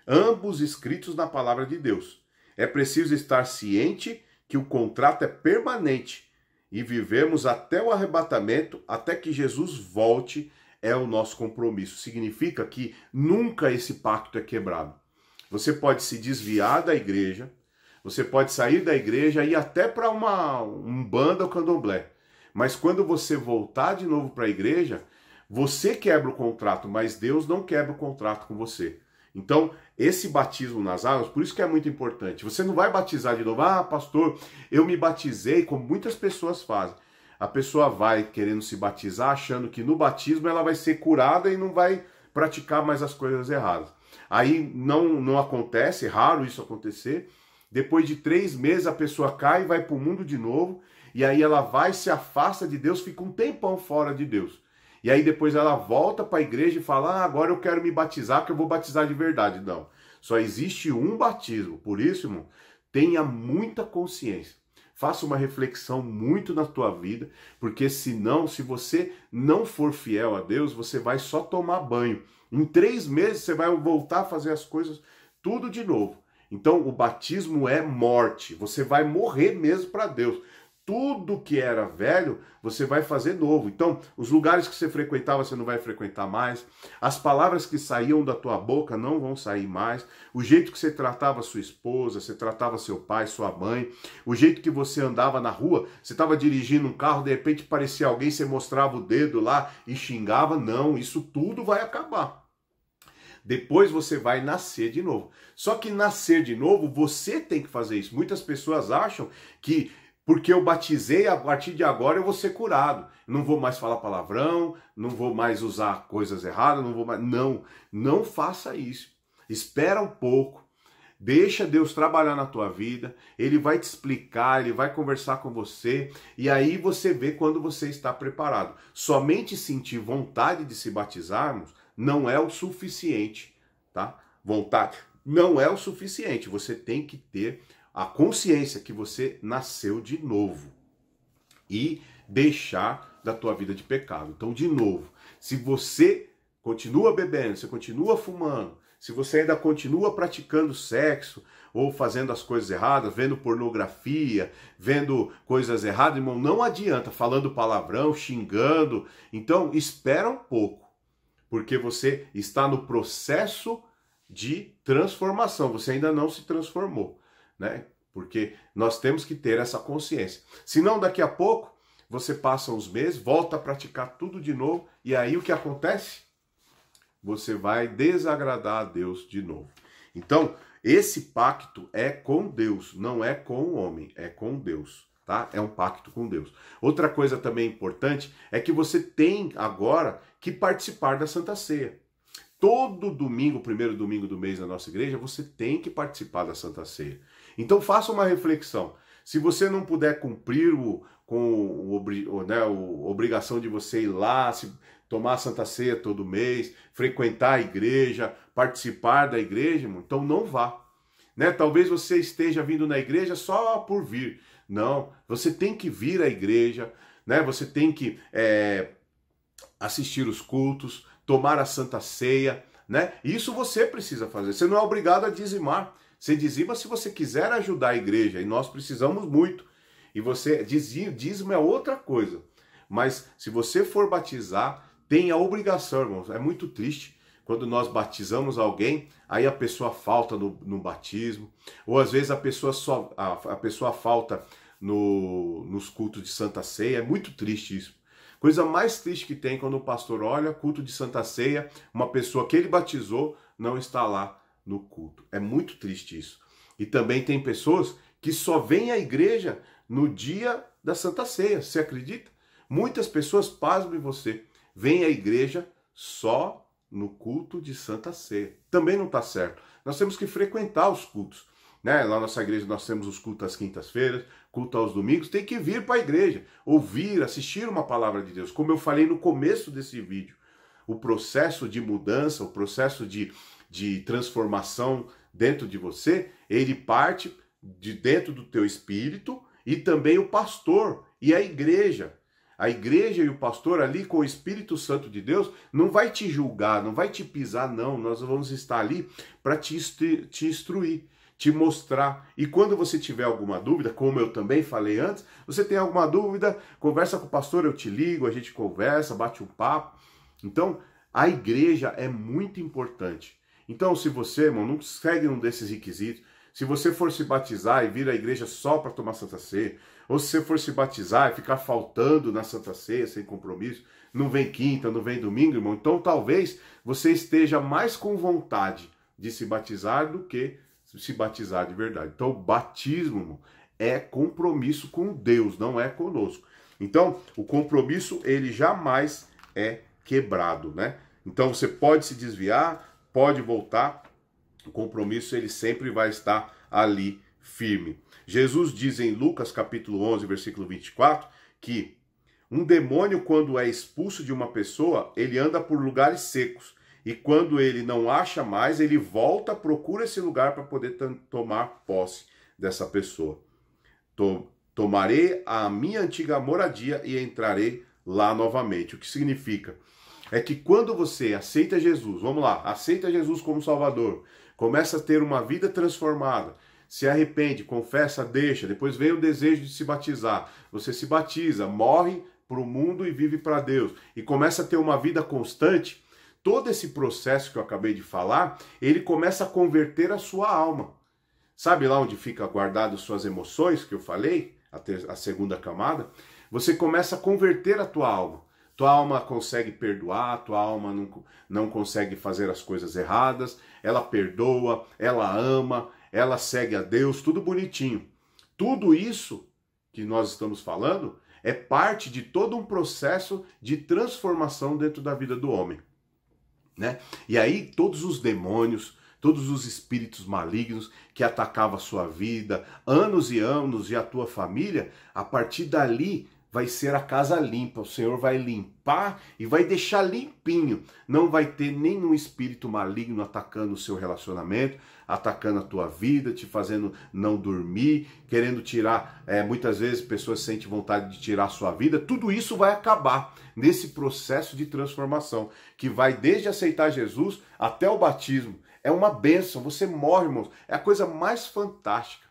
ambos escritos na palavra de Deus. É preciso estar ciente que o contrato é permanente, e vivemos até o arrebatamento, até que Jesus volte é o nosso compromisso. Significa que nunca esse pacto é quebrado. Você pode se desviar da igreja, você pode sair da igreja e ir até para uma umbanda ou candomblé. Mas quando você voltar de novo para a igreja, você quebra o contrato, mas Deus não quebra o contrato com você. Então, esse batismo nas águas, por isso que é muito importante. Você não vai batizar de novo. Ah, pastor, eu me batizei, como muitas pessoas fazem. A pessoa vai querendo se batizar, achando que no batismo ela vai ser curada e não vai praticar mais as coisas erradas. Aí não acontece, é raro isso acontecer. Depois de 3 meses a pessoa cai e vai para o mundo de novo. E aí ela vai, se afasta de Deus, fica um tempão fora de Deus. E aí depois ela volta para a igreja e fala, agora eu quero me batizar, que eu vou batizar de verdade. Não, só existe um batismo. Por isso, irmão, tenha muita consciência. Faça uma reflexão muito na tua vida, porque senão, se você não for fiel a Deus, você vai só tomar banho. Em 3 meses você vai voltar a fazer as coisas tudo de novo. Então o batismo é morte, você vai morrer mesmo para Deus. Tudo que era velho, você vai fazer novo. Então, os lugares que você frequentava, você não vai frequentar mais. As palavras que saíam da tua boca não vão sair mais. O jeito que você tratava sua esposa, você tratava seu pai, sua mãe. O jeito que você andava na rua, você estava dirigindo um carro, de repente parecia alguém, você mostrava o dedo lá e xingava. Não, isso tudo vai acabar. Depois você vai nascer de novo. Só que nascer de novo, você tem que fazer isso. Muitas pessoas acham que porque eu batizei, a partir de agora eu vou ser curado. Não vou mais falar palavrão, não vou mais usar coisas erradas, não vou mais... Não faça isso. Espera um pouco. Deixa Deus trabalhar na tua vida. Ele vai te explicar, ele vai conversar com você. E aí você vê quando você está preparado. Somente sentir vontade de se batizarmos não é o suficiente, tá? Vontade não é o suficiente. Você tem que ter a consciência que você nasceu de novo e deixar da tua vida de pecado. Então, de novo, se você continua bebendo, você continua fumando, se você ainda continua praticando sexo ou fazendo as coisas erradas, vendo pornografia, vendo coisas erradas, irmão, não adianta, falando palavrão, xingando. Então, espera um pouco, porque você está no processo de transformação, você ainda não se transformou. Né? Porque nós temos que ter essa consciência. Senão, daqui a pouco, você passa uns meses, volta a praticar tudo de novo, e aí o que acontece? Você vai desagradar a Deus de novo. Então, esse pacto é com Deus, não é com o homem, é com Deus, tá? É um pacto com Deus. Outra coisa também importante é que você tem agora que participar da Santa Ceia. Todo domingo, primeiro domingo do mês na nossa igreja, você tem que participar da Santa Ceia. Então faça uma reflexão. Se você não puder cumprir a obrigação de você ir lá, tomar a Santa Ceia todo mês, frequentar a igreja, participar da igreja, então não vá. Né? Talvez você esteja vindo na igreja só por vir. Não, você tem que vir à igreja, né? Você tem que assistir os cultos, tomar a Santa Ceia, né? Isso você precisa fazer. Você não é obrigado a dizimar. Você dizima se você quiser ajudar a igreja, e nós precisamos muito. E você dízimo é outra coisa. Mas se você for batizar, tem a obrigação, irmãos. É muito triste quando nós batizamos alguém, aí a pessoa falta no batismo, ou às vezes a pessoa falta nos cultos de Santa Ceia. É muito triste isso. Coisa mais triste que tem quando o pastor olha culto de Santa Ceia, uma pessoa que ele batizou não está lá no culto. É muito triste isso. E também tem pessoas que só vêm à igreja no dia da Santa Ceia. Você acredita? Muitas pessoas, pasmem você, vêm à igreja só no culto de Santa Ceia. Também não está certo. Nós temos que frequentar os cultos. Né? Lá na nossa igreja nós temos os cultos às quintas-feiras, culto aos domingos. Tem que vir para a igreja, ouvir, assistir uma palavra de Deus. Como eu falei no começo desse vídeo, o processo de mudança, o processo de transformação dentro de você, ele parte de dentro do teu espírito, e também o pastor e a igreja. A igreja e o pastor ali com o Espírito Santo de Deus não vai te julgar, não vai te pisar, não. Nós vamos estar ali para te instruir, te mostrar. E quando você tiver alguma dúvida, como eu também falei antes, você tem alguma dúvida, conversa com o pastor, eu te ligo, a gente conversa, bate um papo. Então, a igreja é muito importante. Então, se você, irmão, não segue um desses requisitos, se você for se batizar e vir à igreja só para tomar Santa Ceia, ou se você for se batizar e ficar faltando na Santa Ceia sem compromisso, não vem quinta, não vem domingo, irmão, então talvez você esteja mais com vontade de se batizar do que se batizar de verdade. Então, o batismo, irmão, é compromisso com Deus, não é conosco. Então, o compromisso, ele jamais é quebrado, né? Então, você pode se desviar, pode voltar, o compromisso, ele sempre vai estar ali firme. Jesus diz em Lucas capítulo 11, versículo 24, que um demônio, quando é expulso de uma pessoa, ele anda por lugares secos. E quando ele não acha mais, ele volta, procura esse lugar para poder tomar posse dessa pessoa. Tomarei a minha antiga moradia e entrarei lá novamente. O que significa? É que quando você aceita Jesus, vamos lá, aceita Jesus como Salvador, começa a ter uma vida transformada, se arrepende, confessa, deixa, depois vem o desejo de se batizar, você se batiza, morre para o mundo e vive para Deus, e começa a ter uma vida constante, todo esse processo que eu acabei de falar, ele começa a converter a sua alma. Sabe lá onde fica guardado suas emoções, que eu falei, a segunda camada? Você começa a converter a tua alma. Tua alma consegue perdoar, tua alma não consegue fazer as coisas erradas, ela perdoa, ela ama, ela segue a Deus, tudo bonitinho. Tudo isso que nós estamos falando é parte de todo um processo de transformação dentro da vida do homem, né? E aí todos os demônios, todos os espíritos malignos que atacavam a sua vida, anos e anos, e a tua família, a partir dali vai ser a casa limpa. O Senhor vai limpar e vai deixar limpinho. Não vai ter nenhum espírito maligno atacando o seu relacionamento, atacando a tua vida, te fazendo não dormir, querendo tirar. Muitas vezes pessoas sentem vontade de tirar a sua vida. Tudo isso vai acabar nesse processo de transformação, que vai desde aceitar Jesus até o batismo. É uma bênção, você morre, irmãos. É a coisa mais fantástica,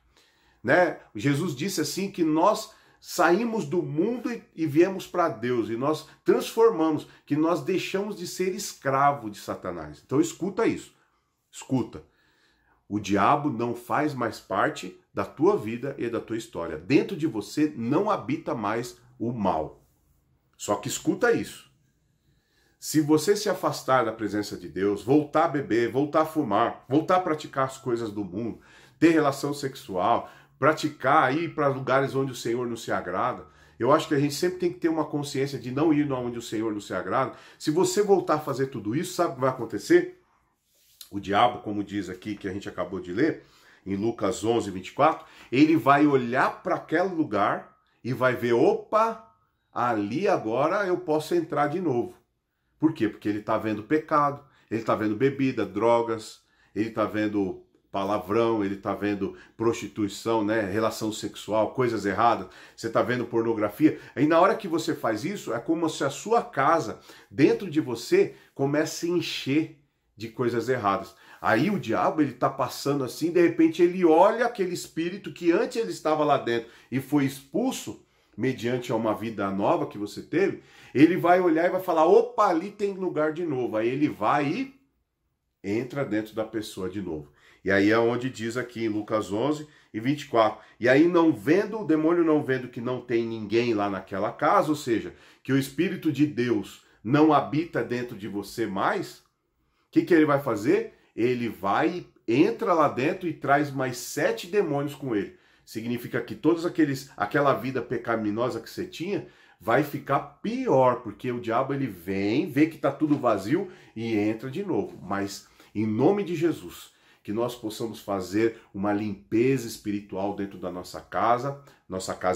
né? Jesus disse assim que nós saímos do mundo e viemos para Deus, e nós transformamos, que nós deixamos de ser escravo de Satanás. Então escuta isso, escuta. O diabo não faz mais parte da tua vida e da tua história. Dentro de você não habita mais o mal. Só que escuta isso. Se você se afastar da presença de Deus, voltar a beber, voltar a fumar, voltar a praticar as coisas do mundo, ter relação sexual, praticar, ir para lugares onde o Senhor não se agrada, eu acho que a gente sempre tem que ter uma consciência de não ir onde o Senhor não se agrada. Se você voltar a fazer tudo isso, sabe o que vai acontecer? O diabo, como diz aqui, que a gente acabou de ler, em Lucas 11, 24, ele vai olhar para aquele lugar e vai ver, opa, ali agora eu posso entrar de novo. Por quê? Porque ele está vendo pecado, ele está vendo bebida, drogas, ele está vendo palavrão, ele está vendo prostituição, né, relação sexual, coisas erradas, você está vendo pornografia. Aí na hora que você faz isso, é como se a sua casa, dentro de você, comece a encher de coisas erradas. Aí o diabo, ele está passando assim, de repente ele olha aquele espírito que antes ele estava lá dentro e foi expulso, mediante a uma vida nova que você teve, ele vai olhar e vai falar, opa, ali tem lugar de novo. Aí ele vai e entra dentro da pessoa de novo. E aí é onde diz aqui em Lucas 11 e 24. E aí o demônio não vendo que não tem ninguém lá naquela casa, ou seja, que o Espírito de Deus não habita dentro de você mais, o que ele vai fazer? Ele vai, entra lá dentro e traz mais 7 demônios com ele. Significa que aquela vida pecaminosa que você tinha vai ficar pior, porque o diabo ele vem, vê que está tudo vazio e entra de novo. Mas em nome de Jesus, que nós possamos fazer uma limpeza espiritual dentro da nossa casa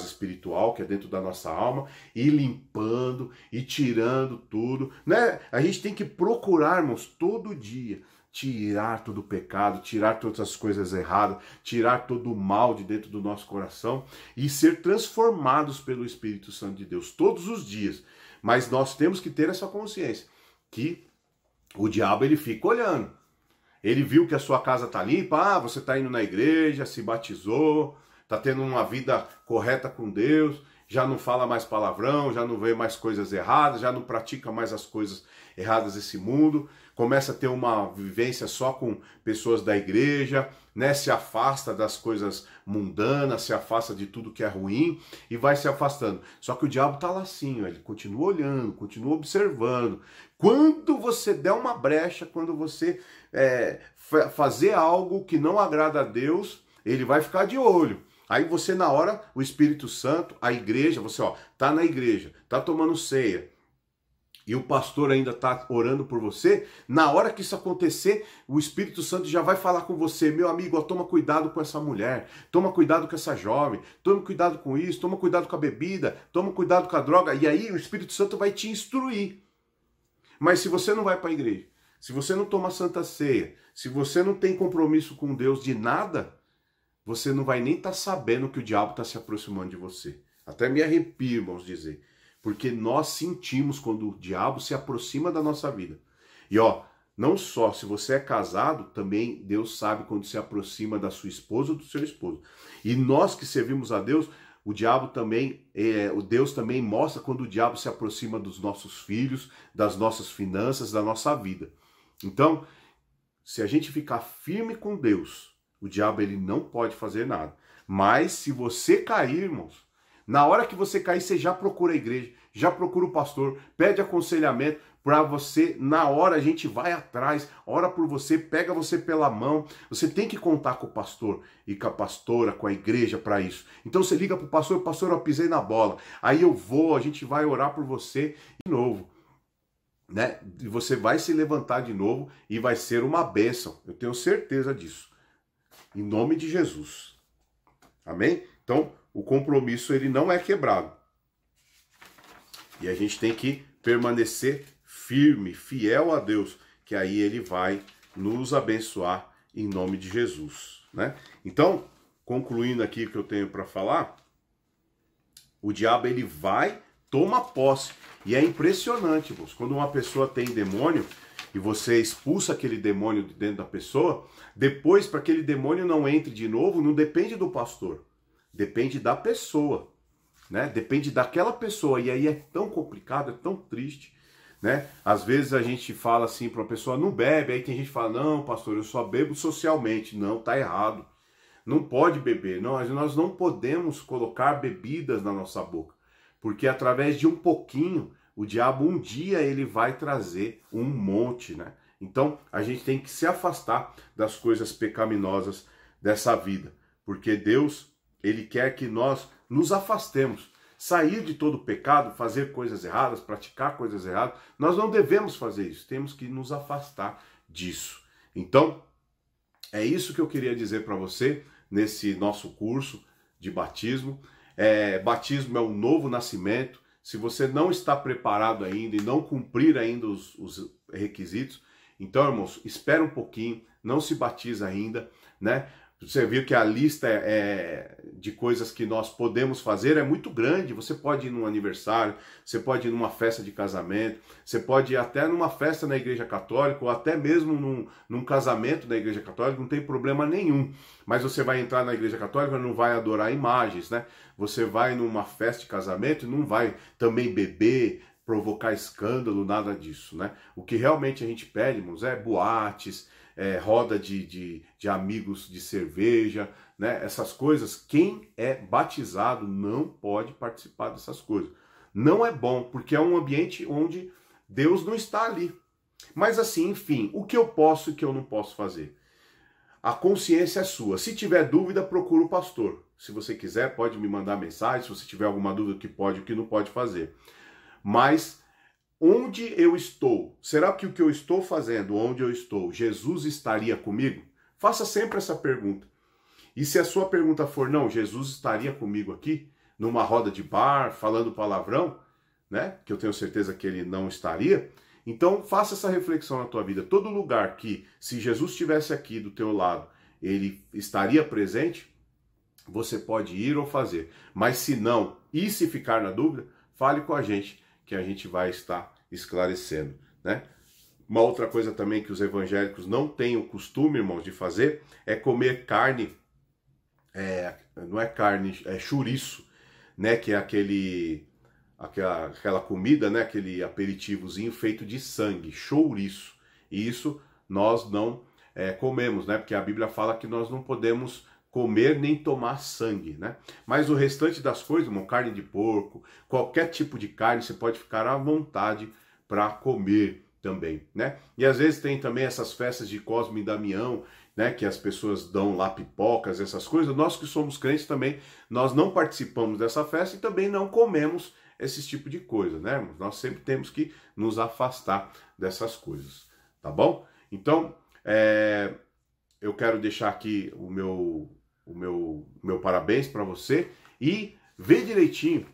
espiritual, que é dentro da nossa alma, e limpando e tirando tudo, né? A gente tem que procurar, irmãos, todo dia, tirar todo o pecado, tirar todas as coisas erradas, tirar todo o mal de dentro do nosso coração e ser transformados pelo Espírito Santo de Deus todos os dias. Mas nós temos que ter essa consciência que o diabo ele fica olhando. Ele viu que a sua casa está limpa, você está indo na igreja, se batizou, está tendo uma vida correta com Deus, já não fala mais palavrão, já não vê mais coisas erradas, já não pratica mais as coisas erradas desse mundo, começa a ter uma vivência só com pessoas da igreja, né? Se afasta das coisas mundanas, se afasta de tudo que é ruim e vai se afastando. Só que o diabo tá lá assim, ó, ele continua olhando, continua observando. Quando você der uma brecha, quando você fazer algo que não agrada a Deus, ele vai ficar de olho. Aí você, na hora, o Espírito Santo, a igreja, você tá na igreja, tá tomando ceia, e o pastor ainda está orando por você, na hora que isso acontecer, o Espírito Santo já vai falar com você, meu amigo, ó, toma cuidado com essa mulher, toma cuidado com essa jovem, toma cuidado com isso, toma cuidado com a bebida, toma cuidado com a droga, e aí o Espírito Santo vai te instruir. Mas se você não vai para a igreja, se você não toma santa ceia, se você não tem compromisso com Deus de nada, você não vai nem estar sabendo que o diabo está se aproximando de você. Até me arrepio, irmãos, dizer. Porque nós sentimos quando o diabo se aproxima da nossa vida. E não só se você é casado, também Deus sabe quando se aproxima da sua esposa ou do seu esposo. E nós que servimos a Deus, o diabo também, Deus também mostra quando o diabo se aproxima dos nossos filhos, das nossas finanças, da nossa vida. Então, se a gente ficar firme com Deus, o diabo ele não pode fazer nada. Mas se você cair, irmãos, na hora que você cair, você já procura a igreja, já procura o pastor, pede aconselhamento para você. Na hora a gente vai atrás, ora por você, pega você pela mão. Você tem que contar com o pastor e com a pastora, com a igreja para isso. Então você liga para o pastor, eu pisei na bola. Aí eu vou, a gente vai orar por você de novo. Né? E você vai se levantar de novo e vai ser uma bênção. Eu tenho certeza disso. Em nome de Jesus. Amém? Então, o compromisso ele não é quebrado. E a gente tem que permanecer firme, fiel a Deus, que aí ele vai nos abençoar em nome de Jesus, né? Então, concluindo aqui o que eu tenho para falar, o diabo ele vai, toma posse. E é impressionante, irmãos, quando uma pessoa tem demônio e você expulsa aquele demônio de dentro da pessoa, depois para aquele demônio não entre de novo, não depende do pastor. Depende da pessoa, né? Depende daquela pessoa. E aí é tão complicado, é tão triste, né? Às vezes a gente fala assim para uma pessoa, não bebe. Aí tem gente que fala, não, pastor, eu só bebo socialmente. Não, tá errado. Não pode beber. Não, nós não podemos colocar bebidas na nossa boca. Porque através de um pouquinho, o diabo um dia ele vai trazer um monte, né? Então a gente tem que se afastar das coisas pecaminosas dessa vida. Porque Deus... Ele quer que nós nos afastemos, sair de todo pecado, fazer coisas erradas, praticar coisas erradas. Nós não devemos fazer isso, temos que nos afastar disso. Então, é isso que eu queria dizer para você nesse nosso curso de batismo. Batismo é um novo nascimento. Se você não está preparado ainda e não cumprir ainda os requisitos, então, irmãos, espera um pouquinho, não se batiza ainda, né? Você viu que a lista de coisas que nós podemos fazer é muito grande. Você pode ir num aniversário, você pode ir numa festa de casamento, você pode ir até numa festa na igreja católica, ou até mesmo num casamento na igreja católica, não tem problema nenhum. Mas você vai entrar na igreja católica e não vai adorar imagens, né? Você vai numa festa de casamento e não vai também beber, provocar escândalo, nada disso, né? O que realmente a gente pede, irmãos, é boates, roda de amigos de cerveja, né? Essas coisas, quem é batizado não pode participar dessas coisas. Não é bom, porque é um ambiente onde Deus não está ali. Mas assim, enfim, o que eu posso e o que eu não posso fazer? A consciência é sua. Se tiver dúvida, procura o pastor. Se você quiser, pode me mandar mensagem, se você tiver alguma dúvida, o que pode e o que não pode fazer. Mas onde eu estou? Será que o que eu estou fazendo, onde eu estou, Jesus estaria comigo? Faça sempre essa pergunta. E se a sua pergunta for, não, Jesus estaria comigo aqui, numa roda de bar, falando palavrão, né? Que eu tenho certeza que ele não estaria. Então faça essa reflexão na tua vida. Todo lugar que, se Jesus estivesse aqui do teu lado, ele estaria presente, você pode ir ou fazer. Mas se não, e se ficar na dúvida, fale com a gente, que a gente vai estar esclarecendo, né? Uma outra coisa também que os evangélicos não têm o costume, irmãos, de fazer, é comer carne, não é carne, é chouriço, né, que é aquela comida, né, aquele aperitivozinho feito de sangue, chouriço. E isso nós não comemos, né, porque a Bíblia fala que nós não podemos comer nem tomar sangue, né? Mas o restante das coisas, uma carne de porco, qualquer tipo de carne, você pode ficar à vontade para comer também, né? E às vezes tem também essas festas de Cosme e Damião, né, que as pessoas dão lá pipocas, essas coisas. Nós que somos crentes também, nós não participamos dessa festa e também não comemos esse tipo de coisa, né? Nós sempre temos que nos afastar dessas coisas, tá bom? Então, eu quero deixar aqui o meu parabéns para você e vê direitinho,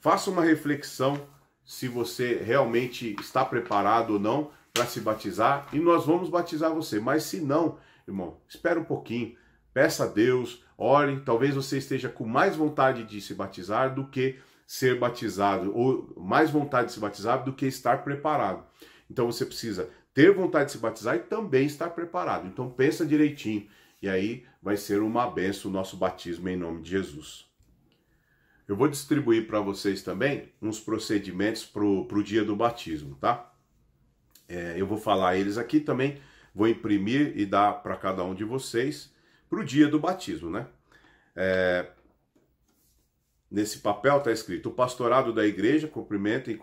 faça uma reflexão se você realmente está preparado ou não para se batizar e nós vamos batizar você. Mas se não, irmão, espera um pouquinho, peça a Deus, ore, talvez você esteja com mais vontade de se batizar do que ser batizado, ou mais vontade de se batizar do que estar preparado. Então você precisa ter vontade de se batizar e também estar preparado. Então pensa direitinho e aí vai ser uma bênção o nosso batismo em nome de Jesus. Eu vou distribuir para vocês também uns procedimentos para o dia do batismo, tá? Eu vou falar eles aqui também, vou imprimir e dar para cada um de vocês para o dia do batismo, né? Nesse papel está escrito: o pastorado da igreja cumprimenta e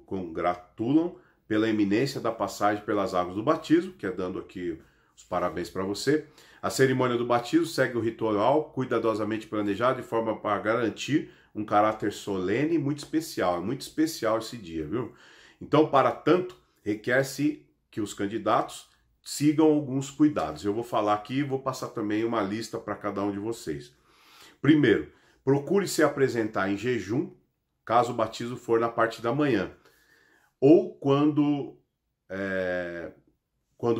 congratulam pela iminência da passagem pelas águas do batismo, que é dando aqui os parabéns para você. A cerimônia do batismo segue o ritual cuidadosamente planejado de forma para garantir um caráter solene e muito especial. É muito especial esse dia, viu? Então, para tanto, requer-se que os candidatos sigam alguns cuidados. Eu vou falar aqui e vou passar também uma lista para cada um de vocês. Primeiro, procure se apresentar em jejum, caso o batismo for na parte da manhã. Ou quando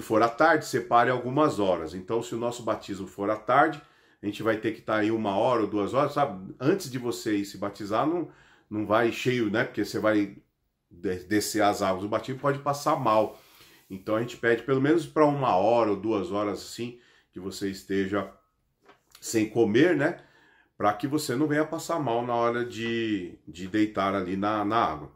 for à tarde, separe algumas horas. Então, se o nosso batismo for à tarde, a gente vai ter que estar aí 1 hora ou 2 horas, sabe? Antes de você ir se batizar, não vai cheio, né? Porque você vai descer as águas do batismo, pode passar mal. Então, a gente pede pelo menos para 1 hora ou 2 horas, assim, que você esteja sem comer, né? Para que você não venha passar mal na hora de deitar ali na água.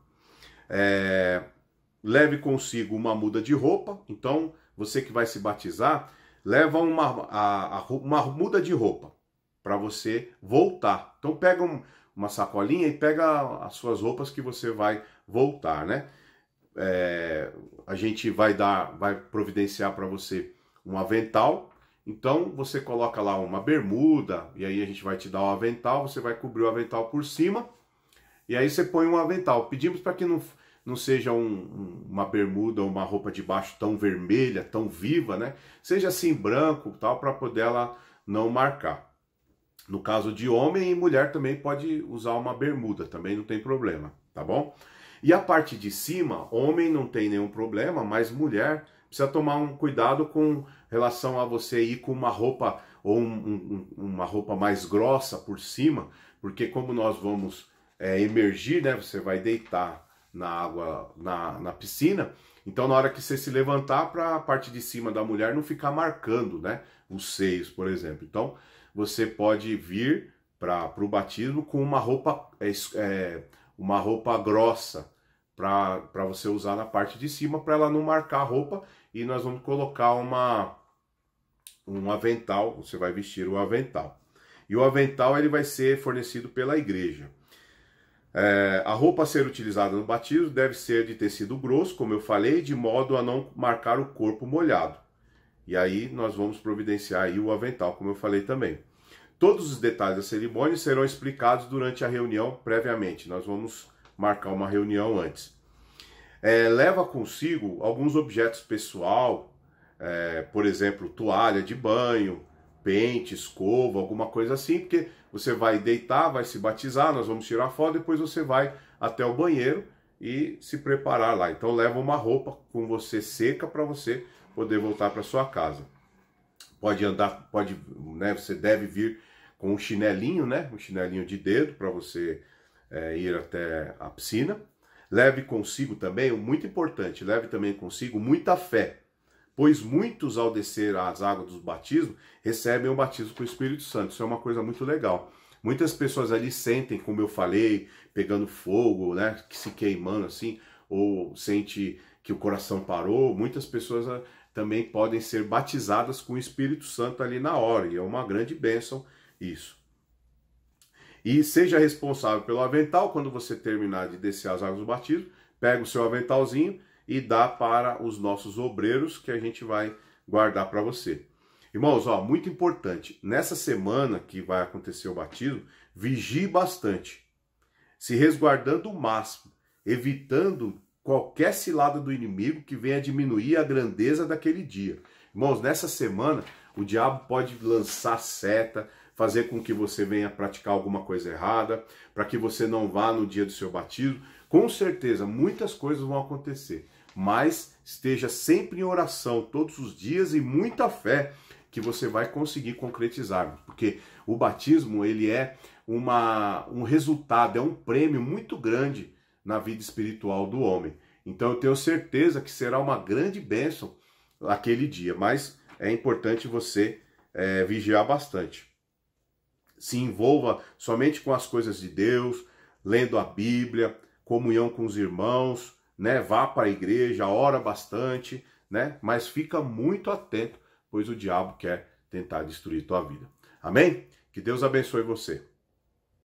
Leve consigo uma muda de roupa. Então, você que vai se batizar, leva uma muda de roupa para você voltar. Então, pega uma sacolinha e pega as suas roupas que você vai voltar, né? A gente vai providenciar para você um avental. Então, você coloca lá uma bermuda e aí a gente vai te dar um avental. Você vai cobrir o avental por cima e aí você põe um avental. Pedimos para que não seja uma bermuda ou uma roupa de baixo tão vermelha, tão viva, né? Seja assim branco, tal, para poder ela não marcar. No caso de homem e mulher também pode usar uma bermuda, também não tem problema, tá bom? E a parte de cima, homem não tem nenhum problema, mas mulher precisa tomar um cuidado com relação a você ir com uma roupa ou uma roupa mais grossa por cima, porque como nós vamos emergir, né? Você vai deitar na água, na piscina, então na hora que você se levantar, para a parte de cima da mulher não ficar marcando, né, os seios, por exemplo. Então você pode vir para o batismo com uma roupa grossa para você usar na parte de cima, para ela não marcar a roupa, e nós vamos colocar um avental. Você vai vestir o avental, e o avental ele vai ser fornecido pela igreja. A roupa a ser utilizada no batismo deve ser de tecido grosso, como eu falei, de modo a não marcar o corpo molhado. E aí nós vamos providenciar aí o avental, como eu falei também. Todos os detalhes da cerimônia serão explicados durante a reunião previamente. Nós vamos marcar uma reunião antes. Leva consigo alguns objetos pessoal, por exemplo, toalha de banho, pente, escova, alguma coisa assim, porque você vai deitar, vai se batizar, nós vamos tirar foto, depois você vai até o banheiro e se preparar lá. Então leva uma roupa com você seca para você poder voltar para sua casa. Pode andar, né, você deve vir com um chinelinho, né, um chinelinho de dedo para você ir até a piscina. Leve consigo também, muito importante, leve também consigo muita fé, pois muitos, ao descer as águas do batismo, recebem o batismo com o Espírito Santo. Isso é uma coisa muito legal. Muitas pessoas ali sentem, como eu falei, pegando fogo, né, que se queimando assim, ou sente que o coração parou. Muitas pessoas também podem ser batizadas com o Espírito Santo ali na hora, e é uma grande bênção isso. E seja responsável pelo avental. Quando você terminar de descer as águas do batismo, pega o seu aventalzinho e dá para os nossos obreiros, que a gente vai guardar para você. Irmãos, ó, muito importante, nessa semana que vai acontecer o batismo, vigie bastante, se resguardando o máximo, evitando qualquer cilada do inimigo que venha diminuir a grandeza daquele dia. Irmãos, nessa semana, o diabo pode lançar seta, fazer com que você venha praticar alguma coisa errada, para que você não vá no dia do seu batismo. Com certeza, muitas coisas vão acontecer, mas esteja sempre em oração todos os dias e muita fé que você vai conseguir concretizar, porque o batismo ele é um resultado, é um prêmio muito grande na vida espiritual do homem. Então eu tenho certeza que será uma grande bênção aquele dia, mas é importante você vigiar bastante. Se envolva somente com as coisas de Deus, lendo a Bíblia, comunhão com os irmãos, né? Vá para a igreja, ora bastante, né? Mas fica muito atento, pois o diabo quer tentar destruir tua vida. Amém? Que Deus abençoe você.